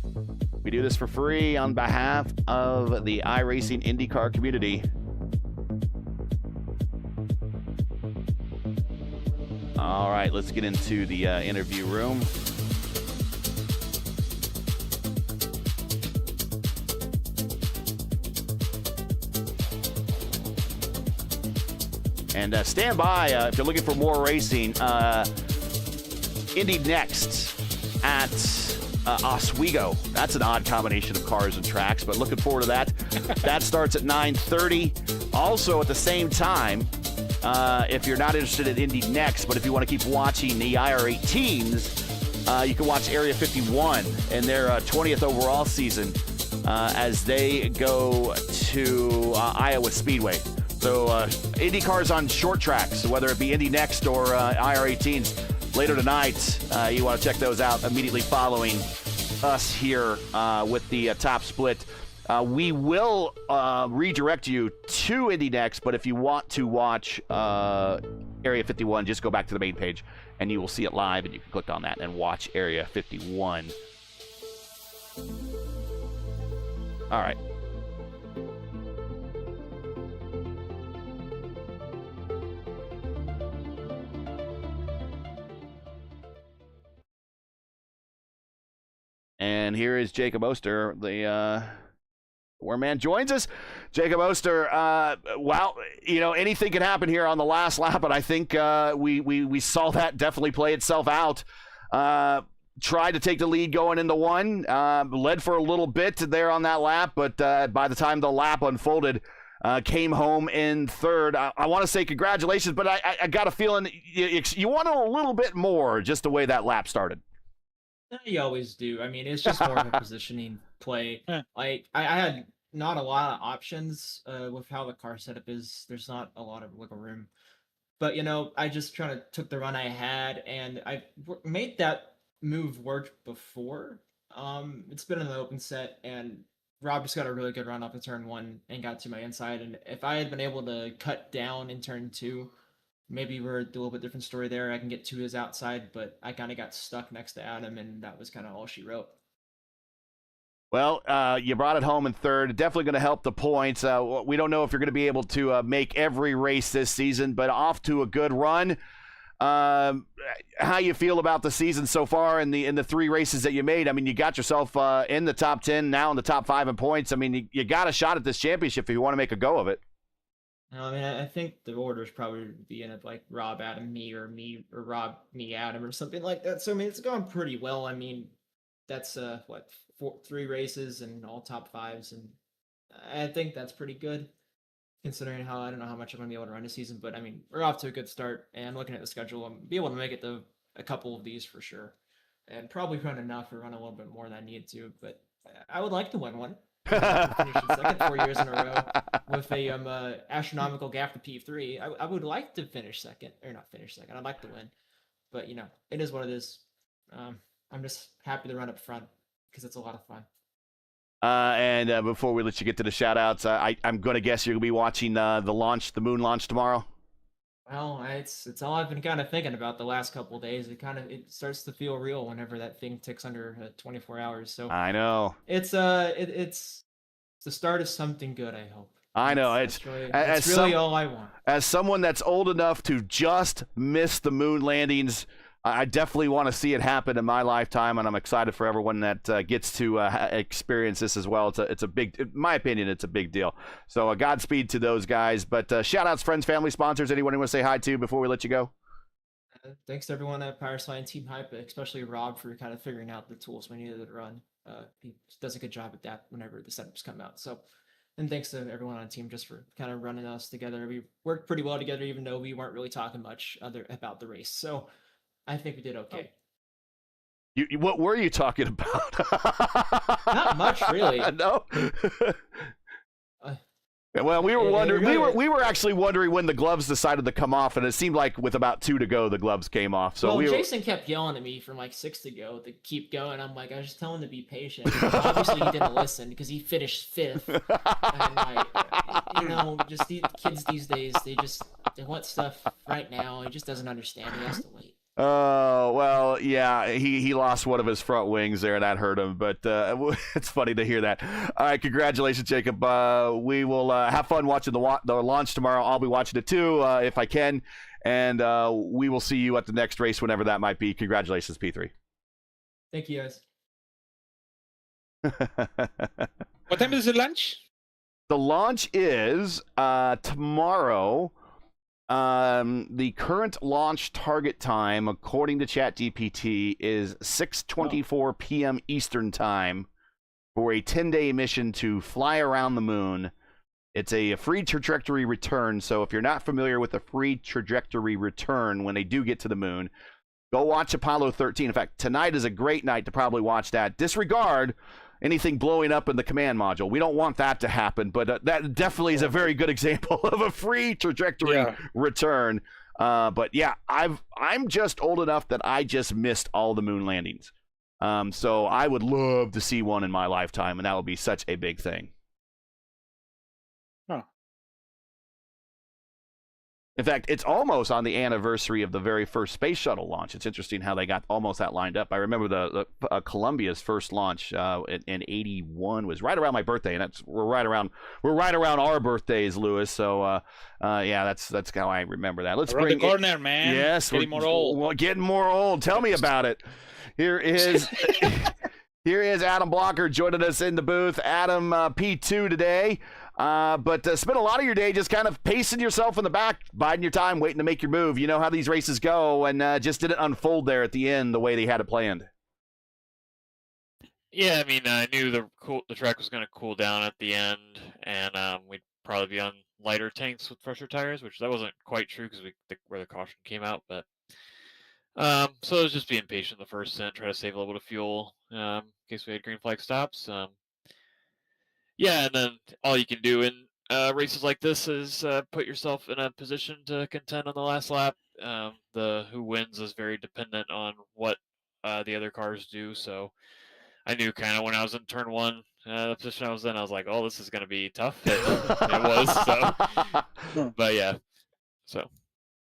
We do this for free on behalf of the iRacing IndyCar community. All right, let's get into the interview room. And stand by if you're looking for more racing. Indy next at Oswego. That's an odd combination of cars and tracks, but looking forward to that. That starts at 9:30. Also at the same time, if you're not interested in Indy next, but if you want to keep watching the IR18s, you can watch Area 51 in their 20th overall season as they go to Iowa Speedway. So Indy cars on short tracks, whether it be Indy next or IR18s later tonight, you want to check those out immediately following us here with the top split. We will redirect you to Indy next, but if you want to watch Area 51, just go back to the main page, and you will see it live, and you can click on that and watch Area 51. All right. And here is Jacob Oster, the where man joins us. Jacob Oster, well, you know, anything can happen here on the last lap, but I think we saw that definitely play itself out. Tried to take the lead going into one, led for a little bit there on that lap, but by the time the lap unfolded, came home in third. I want to say congratulations, but I got a feeling you wanted a little bit more just the way that lap started. You always do. I mean, it's just more of a positioning play. Like, I had not a lot of options with how the car setup is. There's not a lot of wiggle room. But, you know, I just kind of took the run I had, and I made that move work before. It's been an open set, and Rob just got a really good run off of turn one and got to my inside. And if I had been able to cut down in turn two, maybe we're a little bit different story there. I can get to his outside, but I kind of got stuck next to Adam, and that was kind of all she wrote. Well, you brought it home in third. Definitely going to help the points. We don't know if you're going to be able to make every race this season, but off to a good run. How you feel about the season so far in the three races that you made? I mean, you got yourself in the top 10, now in the top 5 in points. I mean, you got a shot at this championship if you want to make a go of it. I mean, I think the order is probably be in it like Rob, Adam, me, or Rob, me, Adam, or something like that. So I mean, it's gone pretty well. I mean, that's what, 3 races and all top 5s, and I think that's pretty good considering how I don't know how much I'm gonna be able to run this season. But I mean, we're off to a good start, and looking at the schedule, I'm be able to make it to a couple of these for sure, and probably run enough or run a little bit more than I need to. But I would like to win one. Finishing second 4 years in a row with a astronomical gap to P3. I would like to finish second, or not finish second. I'd like to win, but you know, it is what it is. I'm just happy to run up front because it's a lot of fun. And before we let you get to the shout outs, I'm going to guess you're going to be watching the moon launch tomorrow. Well, it's all I've been kind of thinking about the last couple of days. It starts to feel real whenever that thing ticks under 24 hours. So I know it's the start of something good. I hope. I know it's really all I want. As someone that's old enough to just miss the moon landings, I definitely want to see it happen in my lifetime, and I'm excited for everyone that gets to experience this as well. It's a big, in my opinion, it's a big deal. So Godspeed to those guys. But shout outs, friends, family, sponsors, anyone you want to say hi to before we let you go? Thanks to everyone at Powerslide Team Hype, especially Rob for kind of figuring out the tools we needed to run. He does a good job at that whenever the setups come out. So, and thanks to everyone on the team just for kind of running us together. We worked pretty well together, even though we weren't really talking much about the race. So I think we did okay. What were you talking about? Not much, really. No. Well, we were wondering. We were actually wondering when the gloves decided to come off, and it seemed like with about 2 to go, the gloves came off. So Jason kept yelling at me from like 6 to go to keep going. I'm like, I was just telling him to be patient. Obviously, he didn't listen because he finished 5th. And like, you know, just these kids these days, they want stuff right now. He just doesn't understand. He has to wait. Oh, well, yeah, he lost one of his front wings there, and that hurt him, but it's funny to hear that. All right, congratulations, Jacob. We will have fun watching the launch tomorrow. I'll be watching it too, if I can, and we will see you at the next race, whenever that might be. Congratulations, P3. Thank you, guys. What time is the launch? The launch is tomorrow. The current launch target time, according to ChatGPT, is 6:24 p.m. Eastern Time for a 10-day mission to fly around the moon. It's a free trajectory return, so if you're not familiar with a free trajectory return when they do get to the moon, go watch Apollo 13. In fact, tonight is a great night to probably watch that. Disregard anything blowing up in the command module. We don't want that to happen, but that definitely is a very good example of a free trajectory return. But yeah, I'm just old enough that I just missed all the moon landings. So I would love to see one in my lifetime, and that would be such a big thing. Huh. In fact, it's almost on the anniversary of the very first space shuttle launch. It's interesting how they got almost that lined up. I remember the Columbia's first launch in '81 was right around my birthday, and we're right around our birthdays, Lewis. So yeah, that's how I remember that. Let's Around bring the corner, man. Yes, Getting more old. Getting more old. Tell me about it. Here is Adam Blocker joining us in the booth. Adam, P2 today. But spent a lot of your day just kind of pacing yourself in the back, biding your time, waiting to make your move. You know how these races go, and just didn't unfold there at the end the way they had it planned. Yeah, I mean, I knew the track was going to cool down at the end, and we'd probably be on lighter tanks with fresher tires, which that wasn't quite true because where the caution came out. But so it was just being patient the first stint, try to save a little bit of fuel in case we had green flag stops. Yeah, and then all you can do in races like this is put yourself in a position to contend on the last lap. Who wins is very dependent on what the other cars do. So I knew kind of when I was in turn one, the position I was in, I was like, "Oh, this is going to be tough." It was. So, but yeah, so.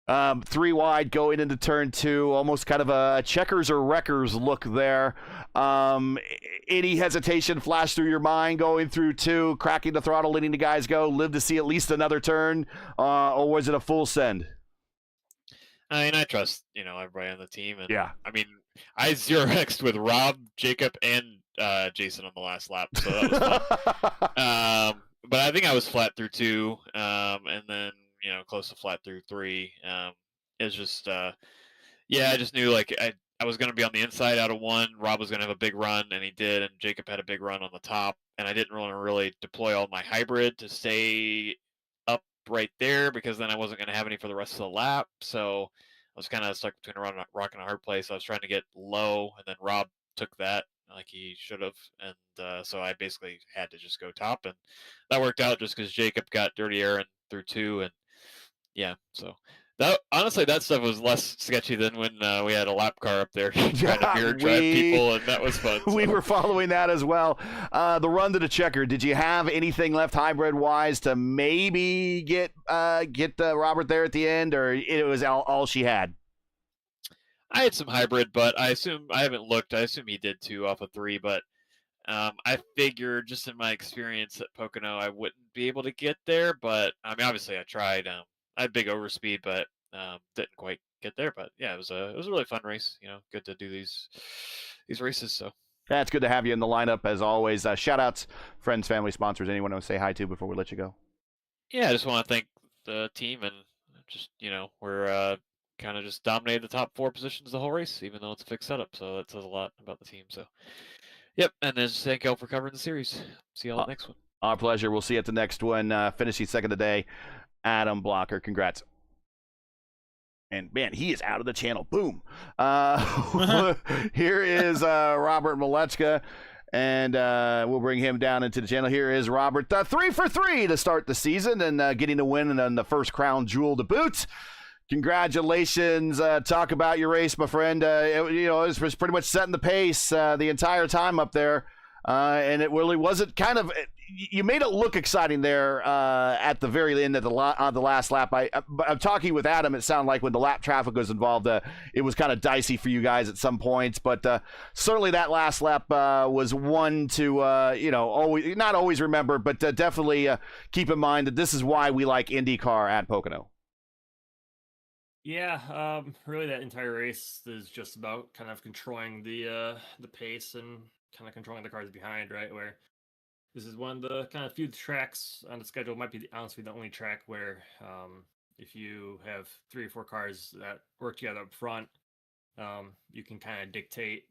3 wide going into turn 2, almost kind of a checkers or wreckers look there. Any hesitation flash through your mind going through 2, cracking the throttle, letting the guys go, live to see at least another turn, or was it a full send? I mean, I trust, everybody on the team. And, yeah. I mean, I 0x'd with Rob, Jacob, and Jason on the last lap, so that was fun. But I think I was flat through 2, and then, close to flat through 3. It's just, I just knew, I was going to be on the inside out of 1. Rob was going to have a big run, and he did, and Jacob had a big run on the top. And I didn't want to really deploy all my hybrid to stay up right there because then I wasn't going to have any for the rest of the lap. So I was kind of stuck between a rock and a hard place. I was trying to get low, and then Rob took that like he should have. And so I basically had to just go top. And that worked out just because Jacob got dirty air and through 2. And yeah, so honestly, that stuff was less sketchy than when we had a lap car up there trying to mirror drive people, and that was fun. We were following that as well. The run to the checker, did you have anything left hybrid-wise to maybe get Robert there at the end, or it was all she had? I had some hybrid, but I haven't looked. I assume he did 2 off of 3, but I figured just in my experience at Pocono, I wouldn't be able to get there, but I mean, obviously I tried. I had big overspeed, but didn't quite get there. But yeah, it was a really fun race. Good to do these races. So yeah, it's good to have you in the lineup as always. Shout outs, friends, family, sponsors. Anyone want to say hi to before we let you go? Yeah, I just want to thank the team and just we're kind of just dominated the top 4 positions the whole race, even though it's a fixed setup. So that says a lot about the team. So yep, and then just thank y'all for covering the series. See y'all at the next one. Our pleasure. We'll see you at the next one. Finishing second today. Adam Blocker, congrats. And man, he is out of the channel. Boom. Here is Robert Malechka, and we'll bring him down into the channel. Here is Robert, 3 for 3 to start the season and getting a win and then the first crown jewel to boot. Congratulations. Talk about your race, my friend. It was pretty much setting the pace the entire time up there. And it really wasn't you made it look exciting there at the very end of the last lap. I'm talking with Adam. It sounded like when the lap traffic was involved, it was kind of dicey for you guys at some points. But certainly that last lap was one to, always not always remember, but definitely keep in mind that this is why we like IndyCar at Pocono. Yeah, really that entire race is just about kind of controlling the pace and kind of controlling the cars behind, right? Where this is one of the kind of few tracks on the schedule, might be honestly the only track where if you have 3 or 4 cars that work together up front, you can kind of dictate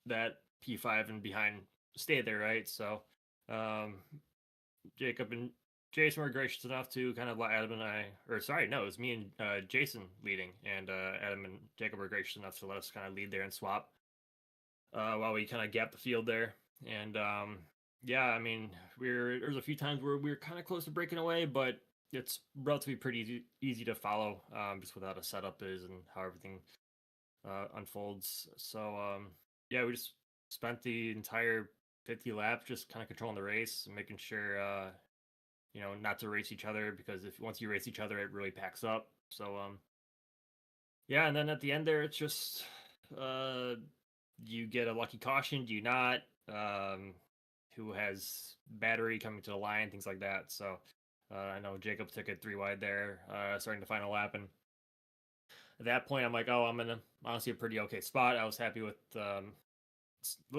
that P5 and behind stay there, right? So Jacob and Jason were gracious enough to kind of let Adam and I, or sorry, no, it was me and Jason leading, and Adam and Jacob were gracious enough to let us kind of lead there and swap while we kind of gapped the field there. And yeah, I mean, there's a few times where we were kind of close to breaking away, but it's relatively pretty easy to follow just with how the setup is and how everything unfolds. So yeah, we just spent the entire 50 lap just kind of controlling the race and making sure not to race each other, because once you race each other, it really packs up. So yeah, and then at the end there, it's just you get a lucky caution, do you not? Who has battery coming to the line, things like that. So I know Jacob took it 3 wide there, starting the final lap, and at that point, I'm like, oh, I'm in honestly a pretty okay spot. I was happy with.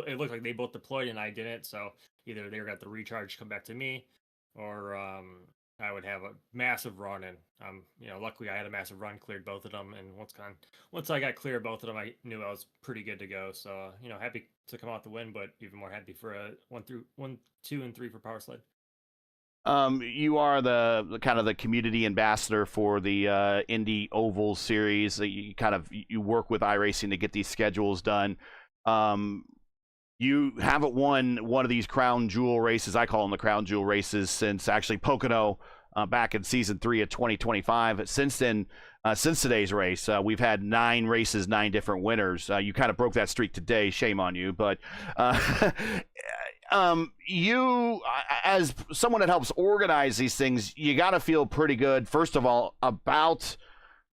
It looked like they both deployed and I didn't, so either they got the recharge come back to me, or I would have a massive run. And luckily I had a massive run, cleared both of them, and once I got clear of both of them, I knew I was pretty good to go. So happy to come out the win, but even more happy for a 1, 2, and 3 for Power Sled. You are the kind of the community ambassador for the Indy Oval Series. You work with iRacing to get these schedules done. You haven't won one of these crown jewel races, I call them the crown jewel races, since actually POCONO back in season 3 of 2025. Since then, since today's race, we've had 9 races, 9 different winners. You kind of broke that streak today. Shame on you. But you, as someone that helps organize these things, you got to feel pretty good, first of all, about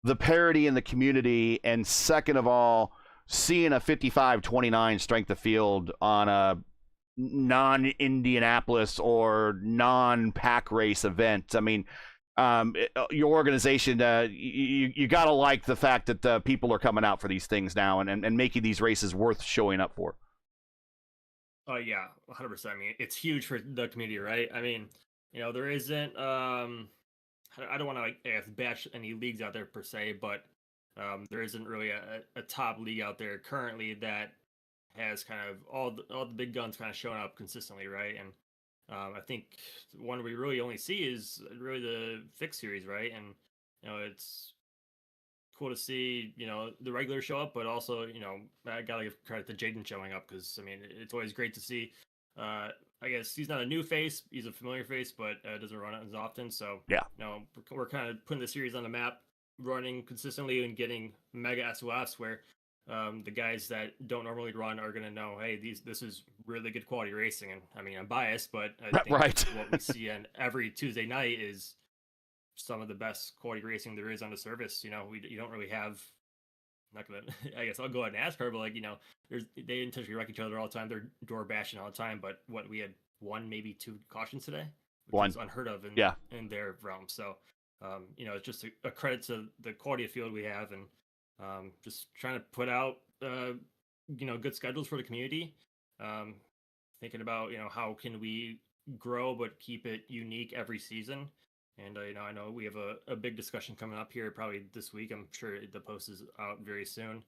the parity in the community, and second of all, seeing a 55-29 strength of field on a non-Indianapolis or non-pack race event. I mean, your organization, you got to like the fact that people are coming out for these things now and making these races worth showing up for. Oh yeah, 100%. I mean, it's huge for the community, right? I mean, there isn't. I don't want to bash any leagues out there per se, but there isn't really a top league out there currently that has kind of all the big guns kind of showing up consistently, right? And I think the one we really only see is really the fixed series, right? And it's cool to see the regulars show up, but also I gotta give credit to Jaden showing up, because I mean it's always great to see. I guess he's not a new face; he's a familiar face, but doesn't run it as often. So yeah, we're kind of putting the series on the map, running consistently and getting mega SOFs where the guys that don't normally run are gonna know, hey, this is really good quality racing. And I mean, I'm biased, but I think right. What we see on every Tuesday night is some of the best quality racing there is on the service. You don't really have. I'm not gonna. I guess I'll go ahead and ask her, but they intentionally wreck each other all the time. They're door bashing all the time. But we had 1, maybe 2 cautions today, which is unheard of in their realm. So, it's just a credit to the quality of field we have, and just trying to put out good schedules for the community. Thinking about how can we grow but keep it unique every season. And I know we have a big discussion coming up here probably this week. I'm sure the post is out very soon.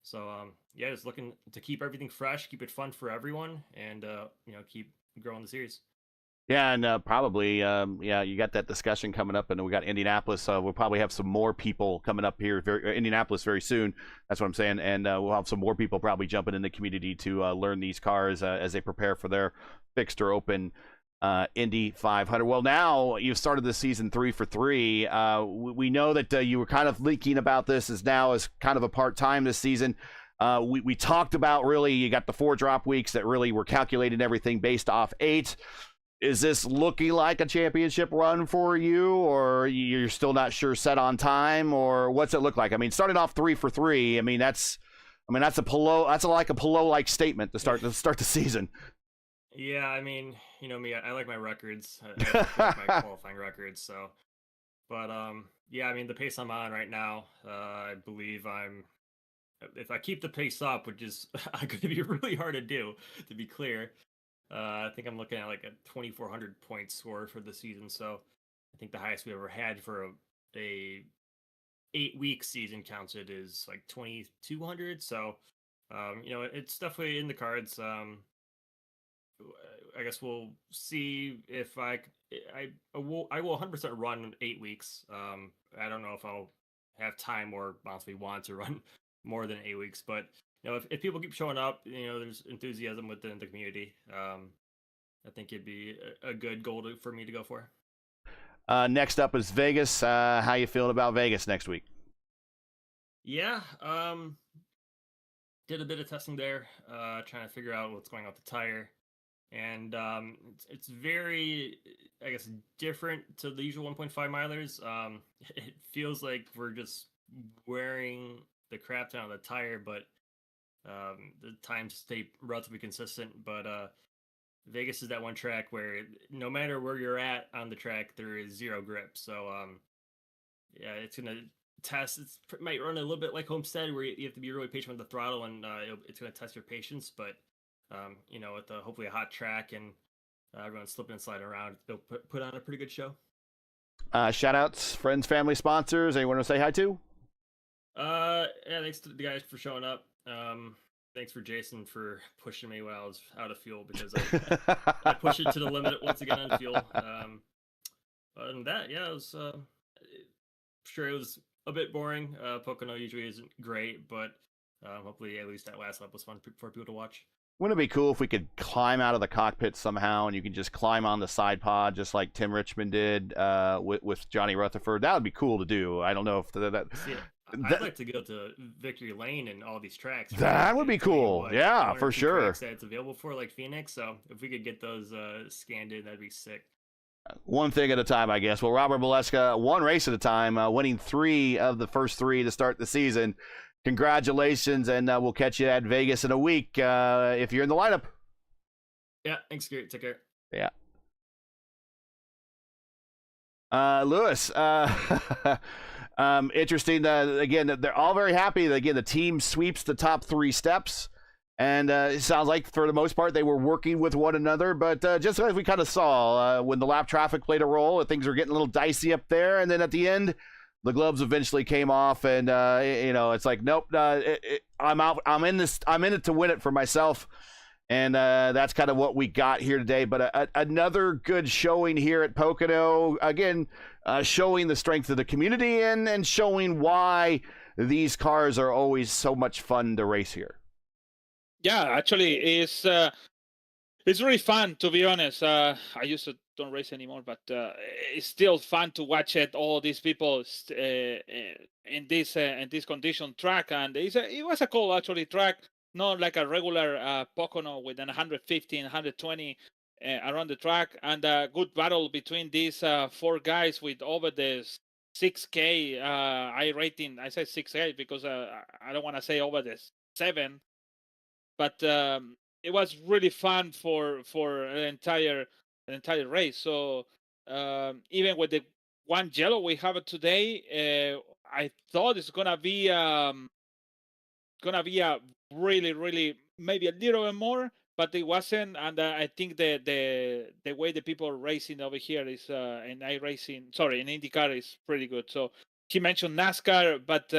So just looking to keep everything fresh, keep it fun for everyone, and keep growing the series. Yeah, and probably, you got that discussion coming up, and we got Indianapolis. We'll probably have some more people coming up here, Indianapolis very soon. That's what I'm saying. And we'll have some more people probably jumping in the community to learn these cars as they prepare for their fixed or open Indy 500. Well, now you've started the season 3 for 3. We know that you were kind of leaking about this as kind of a part-time this season. We talked about, really, you got the 4 drop weeks that really were calculating everything based off 8. Is this looking like a championship run for you, or you're still not sure, set on time, or what's it look like? I mean, starting off 3 for 3, that's like a Pelot-like statement to start the season. Yeah, I mean, me, I like my records. I like my qualifying records. So, but yeah, I mean, the pace I'm on right now, I believe if I keep the pace up, which is going to be really hard to do, to be clear. I think I'm looking at like a 2,400 point score for the season. So I think the highest we ever had for a 8-week season counted is like 2,200. So, it's definitely in the cards. I guess we'll see if I will 100% run 8 weeks. I don't know if I'll have time or honestly want to run more than 8 weeks, but if people keep showing up, there's enthusiasm within the community. I think it'd be a good goal for me to go for. Next up is Vegas. How you feeling about Vegas next week? Yeah, did a bit of testing there, trying to figure out what's going on with the tire. and it's very, I guess, different to the usual 1.5 milers. It feels like we're just wearing the crap ton of the tire, but the times stay relatively consistent. But Vegas is that one track where no matter where you're at on the track, there is zero grip. So yeah, it's gonna test. It might run a little bit like Homestead, where you have to be really patient with the throttle, and it's gonna test your patience. But with hopefully a hot track and everyone slipping and sliding around, they'll put on a pretty good show. Shout outs, friends, family, sponsors. Anyone to say hi to? Yeah, thanks to the guys for showing up. Thanks for Jason for pushing me when I was out of fuel, because I pushed it to the limit once again on fuel. Other than that, yeah, it was sure it was a bit boring. POCONO usually isn't great, but hopefully at least that last lap was fun for people to watch. Wouldn't it be cool if we could climb out of the cockpit somehow and you can just climb on the side pod just like Tim Richmond did with Johnny Rutherford? That would be cool to do. I don't know if I'd like to go to Victory Lane and all these tracks. That would be cool. Yeah, for sure. That it's available for, like Phoenix. So if we could get those scanned in, that'd be sick. One thing at a time, I guess. Well, Robert Bileska, one race at a time, winning 3 of the first 3 to start the season. Congratulations, and we'll catch you at Vegas in a week if you're in the lineup. Yeah, thanks, Gary. Take care. Yeah. Lewis, interesting. Again, they're all very happy. Again, the team sweeps the top 3 steps, and it sounds like for the most part they were working with one another. But just as we kind of saw when the lap traffic played a role, things were getting a little dicey up there, and then at the end, the gloves eventually came off, and it's like, nope, I'm out. I'm in this. I'm in it to win it for myself, and that's kind of what we got here today. But another good showing here at Pocono. Again, showing the strength of the community and showing why these cars are always so much fun to race here. Yeah, actually, it's really fun, to be honest. I used to don't race anymore, but it's still fun to watch it. All these people in this condition track, and it was a cool actually track, not like a regular Pocono with an 150 and 120 around the track, and a good battle between these 4 guys with over the 6K iRating. I say 6K because I don't want to say over the 7, but it was really fun for an entire race. So even with the one yellow we have today, I thought it's gonna be a really maybe a little bit more, but it wasn't. And I think the way the people are racing over here is in IndyCar is pretty good. So he mentioned NASCAR, but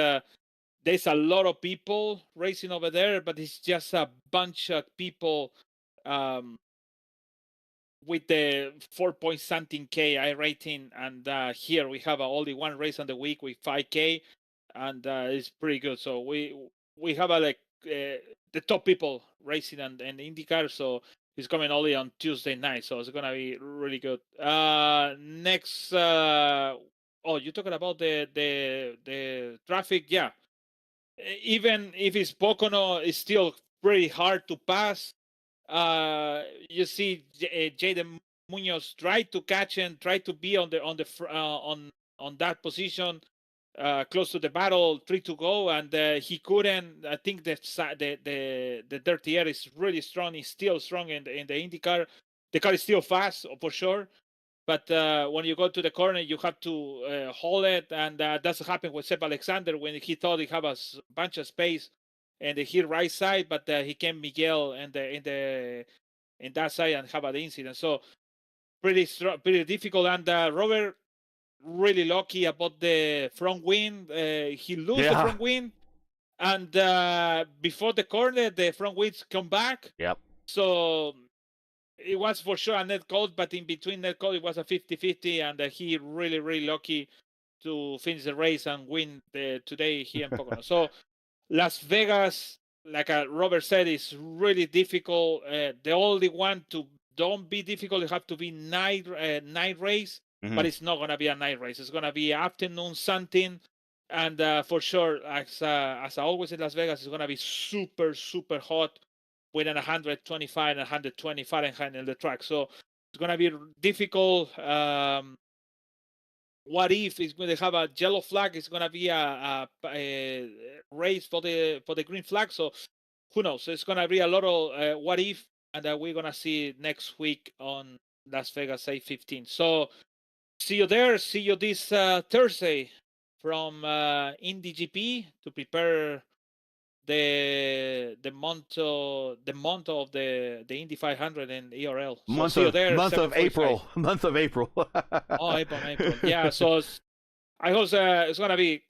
there's a lot of people racing over there, but it's just a bunch of people with the 4-point-something K iRating, and here we have only one race on the week with 5K, and it's pretty good. So we have the top people racing and IndyCar, so it's coming only on Tuesday night, so it's gonna be really good. Next, you're talking about the traffic, yeah. Even if it's Pocono, it's still pretty hard to pass. You see Jaden Munoz try to catch and try to be on that position, close to the battle, 3 to go, and he couldn't. I think the dirty air is really strong. He's still strong in the IndyCar. The car is still fast for sure, but when you go to the corner, you have to hold it, and that's what happened with Seb Alexander when he thought he had a bunch of space and he hit right side, but he came Miguel in that side and have an incident. So pretty difficult. And Robert really lucky about the front wing. He lose the front wing, and before the corner, the front wings come back. Yep. So it was for sure a net code, but in between net code, it was a 50-50, and he really lucky to finish the race and win today here in Pocono. So Las Vegas, like Robert said, is really difficult. The only one to don't be difficult, you have to be night race, but it's not gonna be a night race. It's gonna be afternoon something, and for sure, as always in Las Vegas, it's gonna be super hot with an 125 and 120 Fahrenheit in the track. So it's going to be difficult. What if it's going to have a yellow flag? It's going to be a race for the green flag. So who knows? It's going to be a lot of what if, and we're going to see next week on Las Vegas 8:15. So see you there. See you this Thursday from Indy GP to prepare the month of the Indy 500 and ERL. So Month see you there, of 7:45. April. Month of April. Oh, April. Yeah, so I hope it's going to be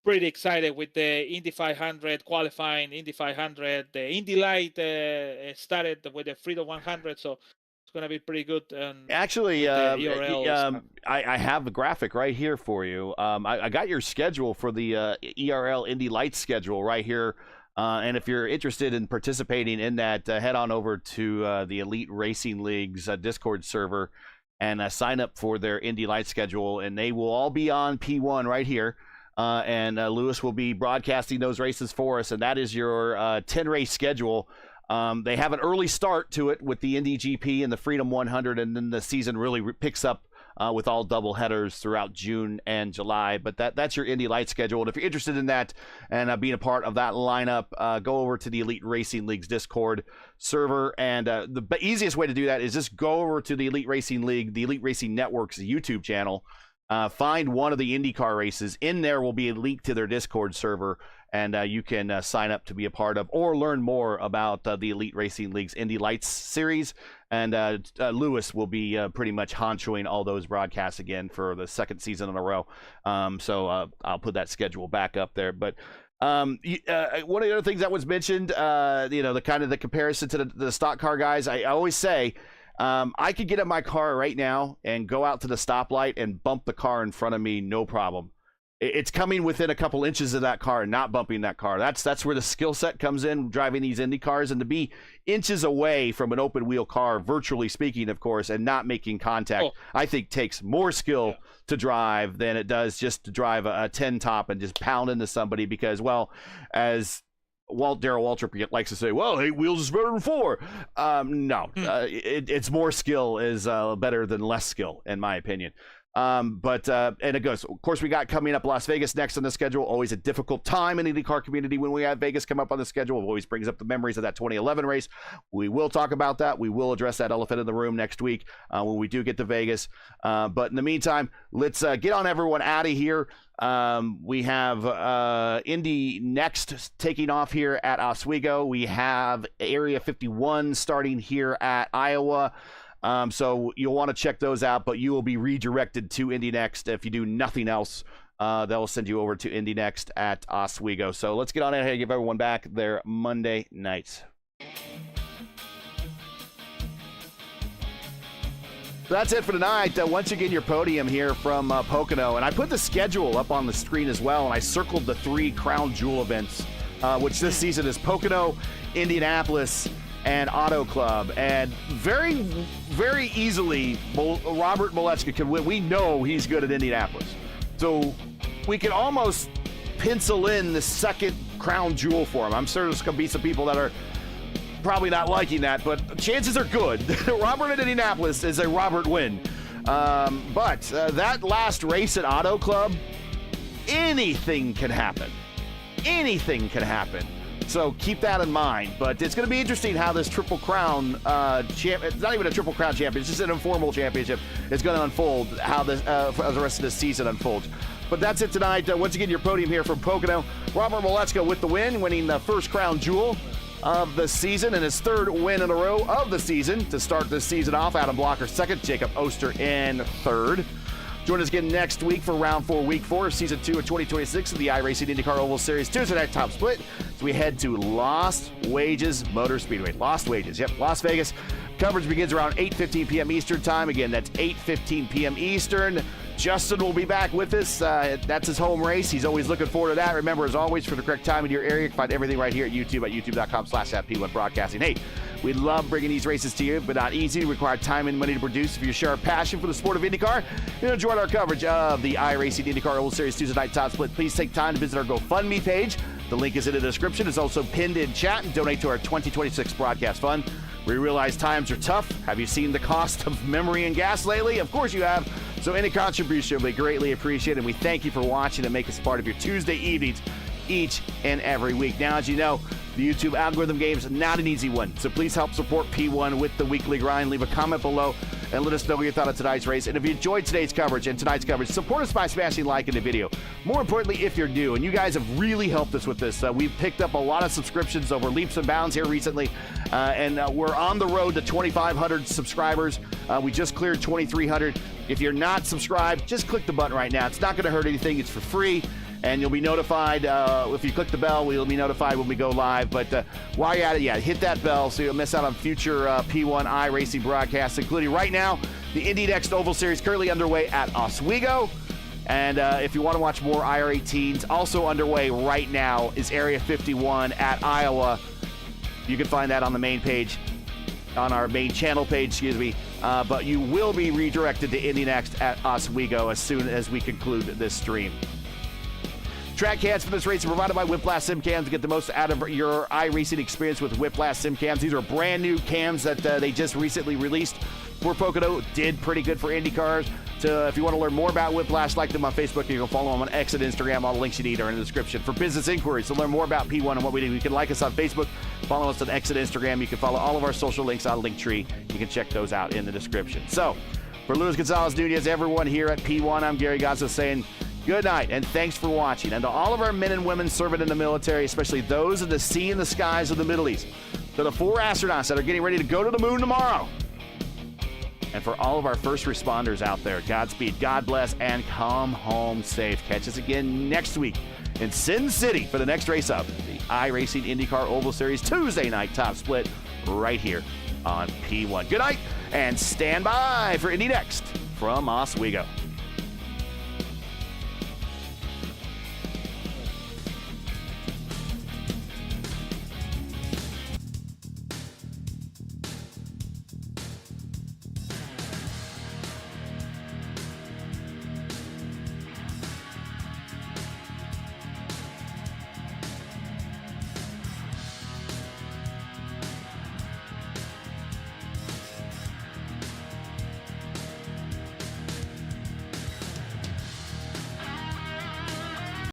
pretty excited with the Indy 500 qualifying, Indy 500. The Indy Light started with the Freedom 100, so it's going to be pretty good. Actually, ERL I have the graphic right here for you. I got your schedule for the ERL Indy Light schedule right here. And if you're interested in participating in that, head on over to the Elite Racing League's Discord server and sign up for their Indy Light schedule. And they will all be on P1 right here. And Lewis will be broadcasting those races for us. And that is your 10-race schedule. They have an early start to it with the Indy GP and the Freedom 100. And then the season really picks up with all double headers throughout June and July. But that's your Indy Light schedule. And if you're interested in that and being a part of that lineup, go over to the Elite Racing League's Discord server. And the easiest way to do that is just go over to the Elite Racing League, the Elite Racing Network's YouTube channel. Find one of the IndyCar races. In there will be a link to their Discord server, and you can sign up to be a part of or learn more about the Elite Racing League's Indy Lights series. And Lewis will be pretty much honchoing all those broadcasts again for the second season in a row. So I'll put that schedule back up there. But one of the other things that was mentioned, the kind of the comparison to the stock car guys, I always say, I could get in my car right now and go out to the stoplight and bump the car in front of me, no problem. It's coming within a couple inches of that car and not bumping that car. That's where the skill set comes in, driving these Indy cars, and to be inches away from an open wheel car, virtually speaking, of course, and not making contact, I think takes more skill to drive than it does just to drive a 10 top and just pound into somebody because, well, as Darrell Waltrip likes to say, well, 8 wheels is better than 4. It's more skill is better than less skill, in my opinion. And it goes, of course, we got coming up Las Vegas next on the schedule. Always a difficult time in the IndyCar community when we have Vegas come up on the schedule. It always brings up the memories of that 2011 race. We will talk about that. We will address that elephant in the room next week when we do get to Vegas. But in the meantime, let's get on everyone out of here. We have Indy next taking off here at Oswego. We have Area 51 starting here at Iowa. So you'll want to check those out, but you will be redirected to Indy Next. If you do nothing else, they'll send you over to Indy Next at Oswego. So let's get on ahead and give everyone back their Monday nights. So that's it for tonight. Once again, your podium here from Pocono. And I put the schedule up on the screen as well, and I circled the 3 Crown Jewel events, which this season is Pocono, Indianapolis, and Auto Club. And very, very easily, Robert Molechka can win. We know he's good at Indianapolis. So we can almost pencil in the second Crown Jewel for him. I'm sure there's going to be some people that are probably not liking that, but chances are good. Robert at Indianapolis is a Robert win. But that last race at Auto Club, anything can happen. Anything can happen. So keep that in mind. But it's going to be interesting how this Triple Crown it's not even a Triple Crown champion, it's just an informal championship. It's going to unfold how the rest of this season unfolds. But that's it tonight. Once again, your podium here from Pocono. Robert Molechka with the win, winning the first Crown Jewel of the season and his 3rd win in a row of the season. To start this season off, Adam Blocker 2nd, Jacob Oster in 3rd. Join us again next week for Round 4, Week 4 of Season 2 of 2026 of the iRacing IndyCar Oval Series Tuesday night top split. So we head to Lost Wages Motor Speedway. Lost Wages, yep, Las Vegas. Coverage begins around 8:15 p.m. Eastern time. Again, that's 8:15 p.m. Eastern. Justin will be back with us. That's his home race. He's always looking forward to that. Remember, as always, for the correct time in your area, you can find everything right here at YouTube at youtube.com/P1 Broadcasting. Hey, we love bringing these races to you, but not easy. Require time and money to produce. If you share a passion for the sport of IndyCar, join our coverage of the iRacing IndyCar Oval Series Tuesday night top split. Please take time to visit our GoFundMe page The link is in the description. It's also pinned in chat, and donate to our 2026 broadcast fund. We realize times are tough. Have you seen the cost of memory and gas lately? Of course you have. So any contribution will be greatly appreciated, and we thank you for watching and make us part of your Tuesday evenings each and every week. Now, as you know, the YouTube algorithm game is not an easy one, so please help support P1 with the weekly grind. Leave a comment below and let us know what you thought of tonight's race. And if you enjoyed today's coverage and tonight's coverage, support us by smashing like in the video. More importantly, if you're new, and you guys have really helped us with this. We've picked up a lot of subscriptions over leaps and bounds here recently, and we're on the road to 2,500 subscribers. We just cleared 2,300. If you're not subscribed, just click the button right now. It's not going to hurt anything. It's for free. And you'll be notified, if you click the bell, we'll be notified when we go live. But while you're at it, hit that bell so you'll miss out on future P1 iRacing broadcasts, including right now, the Indy Next Oval Series currently underway at Oswego. And if you want to watch more IR18s, also underway right now is Area 51 at Iowa. You can find that on the main page, on our main channel page, but you will be redirected to Indy Next at Oswego as soon as we conclude this stream. Track cams for this race are provided by Whiplash Sim Cams to get the most out of your iRacing experience with Whiplash Sim Cams. These are brand new cams that they just recently released for POCONO. Did pretty good for IndyCars. So if you want to learn more about Whiplash, like them on Facebook. You can follow them on X and Instagram. All the links you need are in the description. For business inquiries, to learn more about P1 and what we do, you can like us on Facebook, follow us on X and Instagram. You can follow all of our social links on Linktree. You can check those out in the description. So for Luis Gonzalez Nunez, everyone here at P1, I'm Gary Gazzo saying good night, and thanks for watching. And to all of our men and women serving in the military, especially those in the sea and the skies of the Middle East, to the 4 astronauts that are getting ready to go to the moon tomorrow, and for all of our first responders out there, Godspeed, God bless, and come home safe. Catch us again next week in Sin City for the next race up, the iRacing IndyCar Oval Series Tuesday night top split right here on P1. Good night, and stand by for Indy Next from Oswego.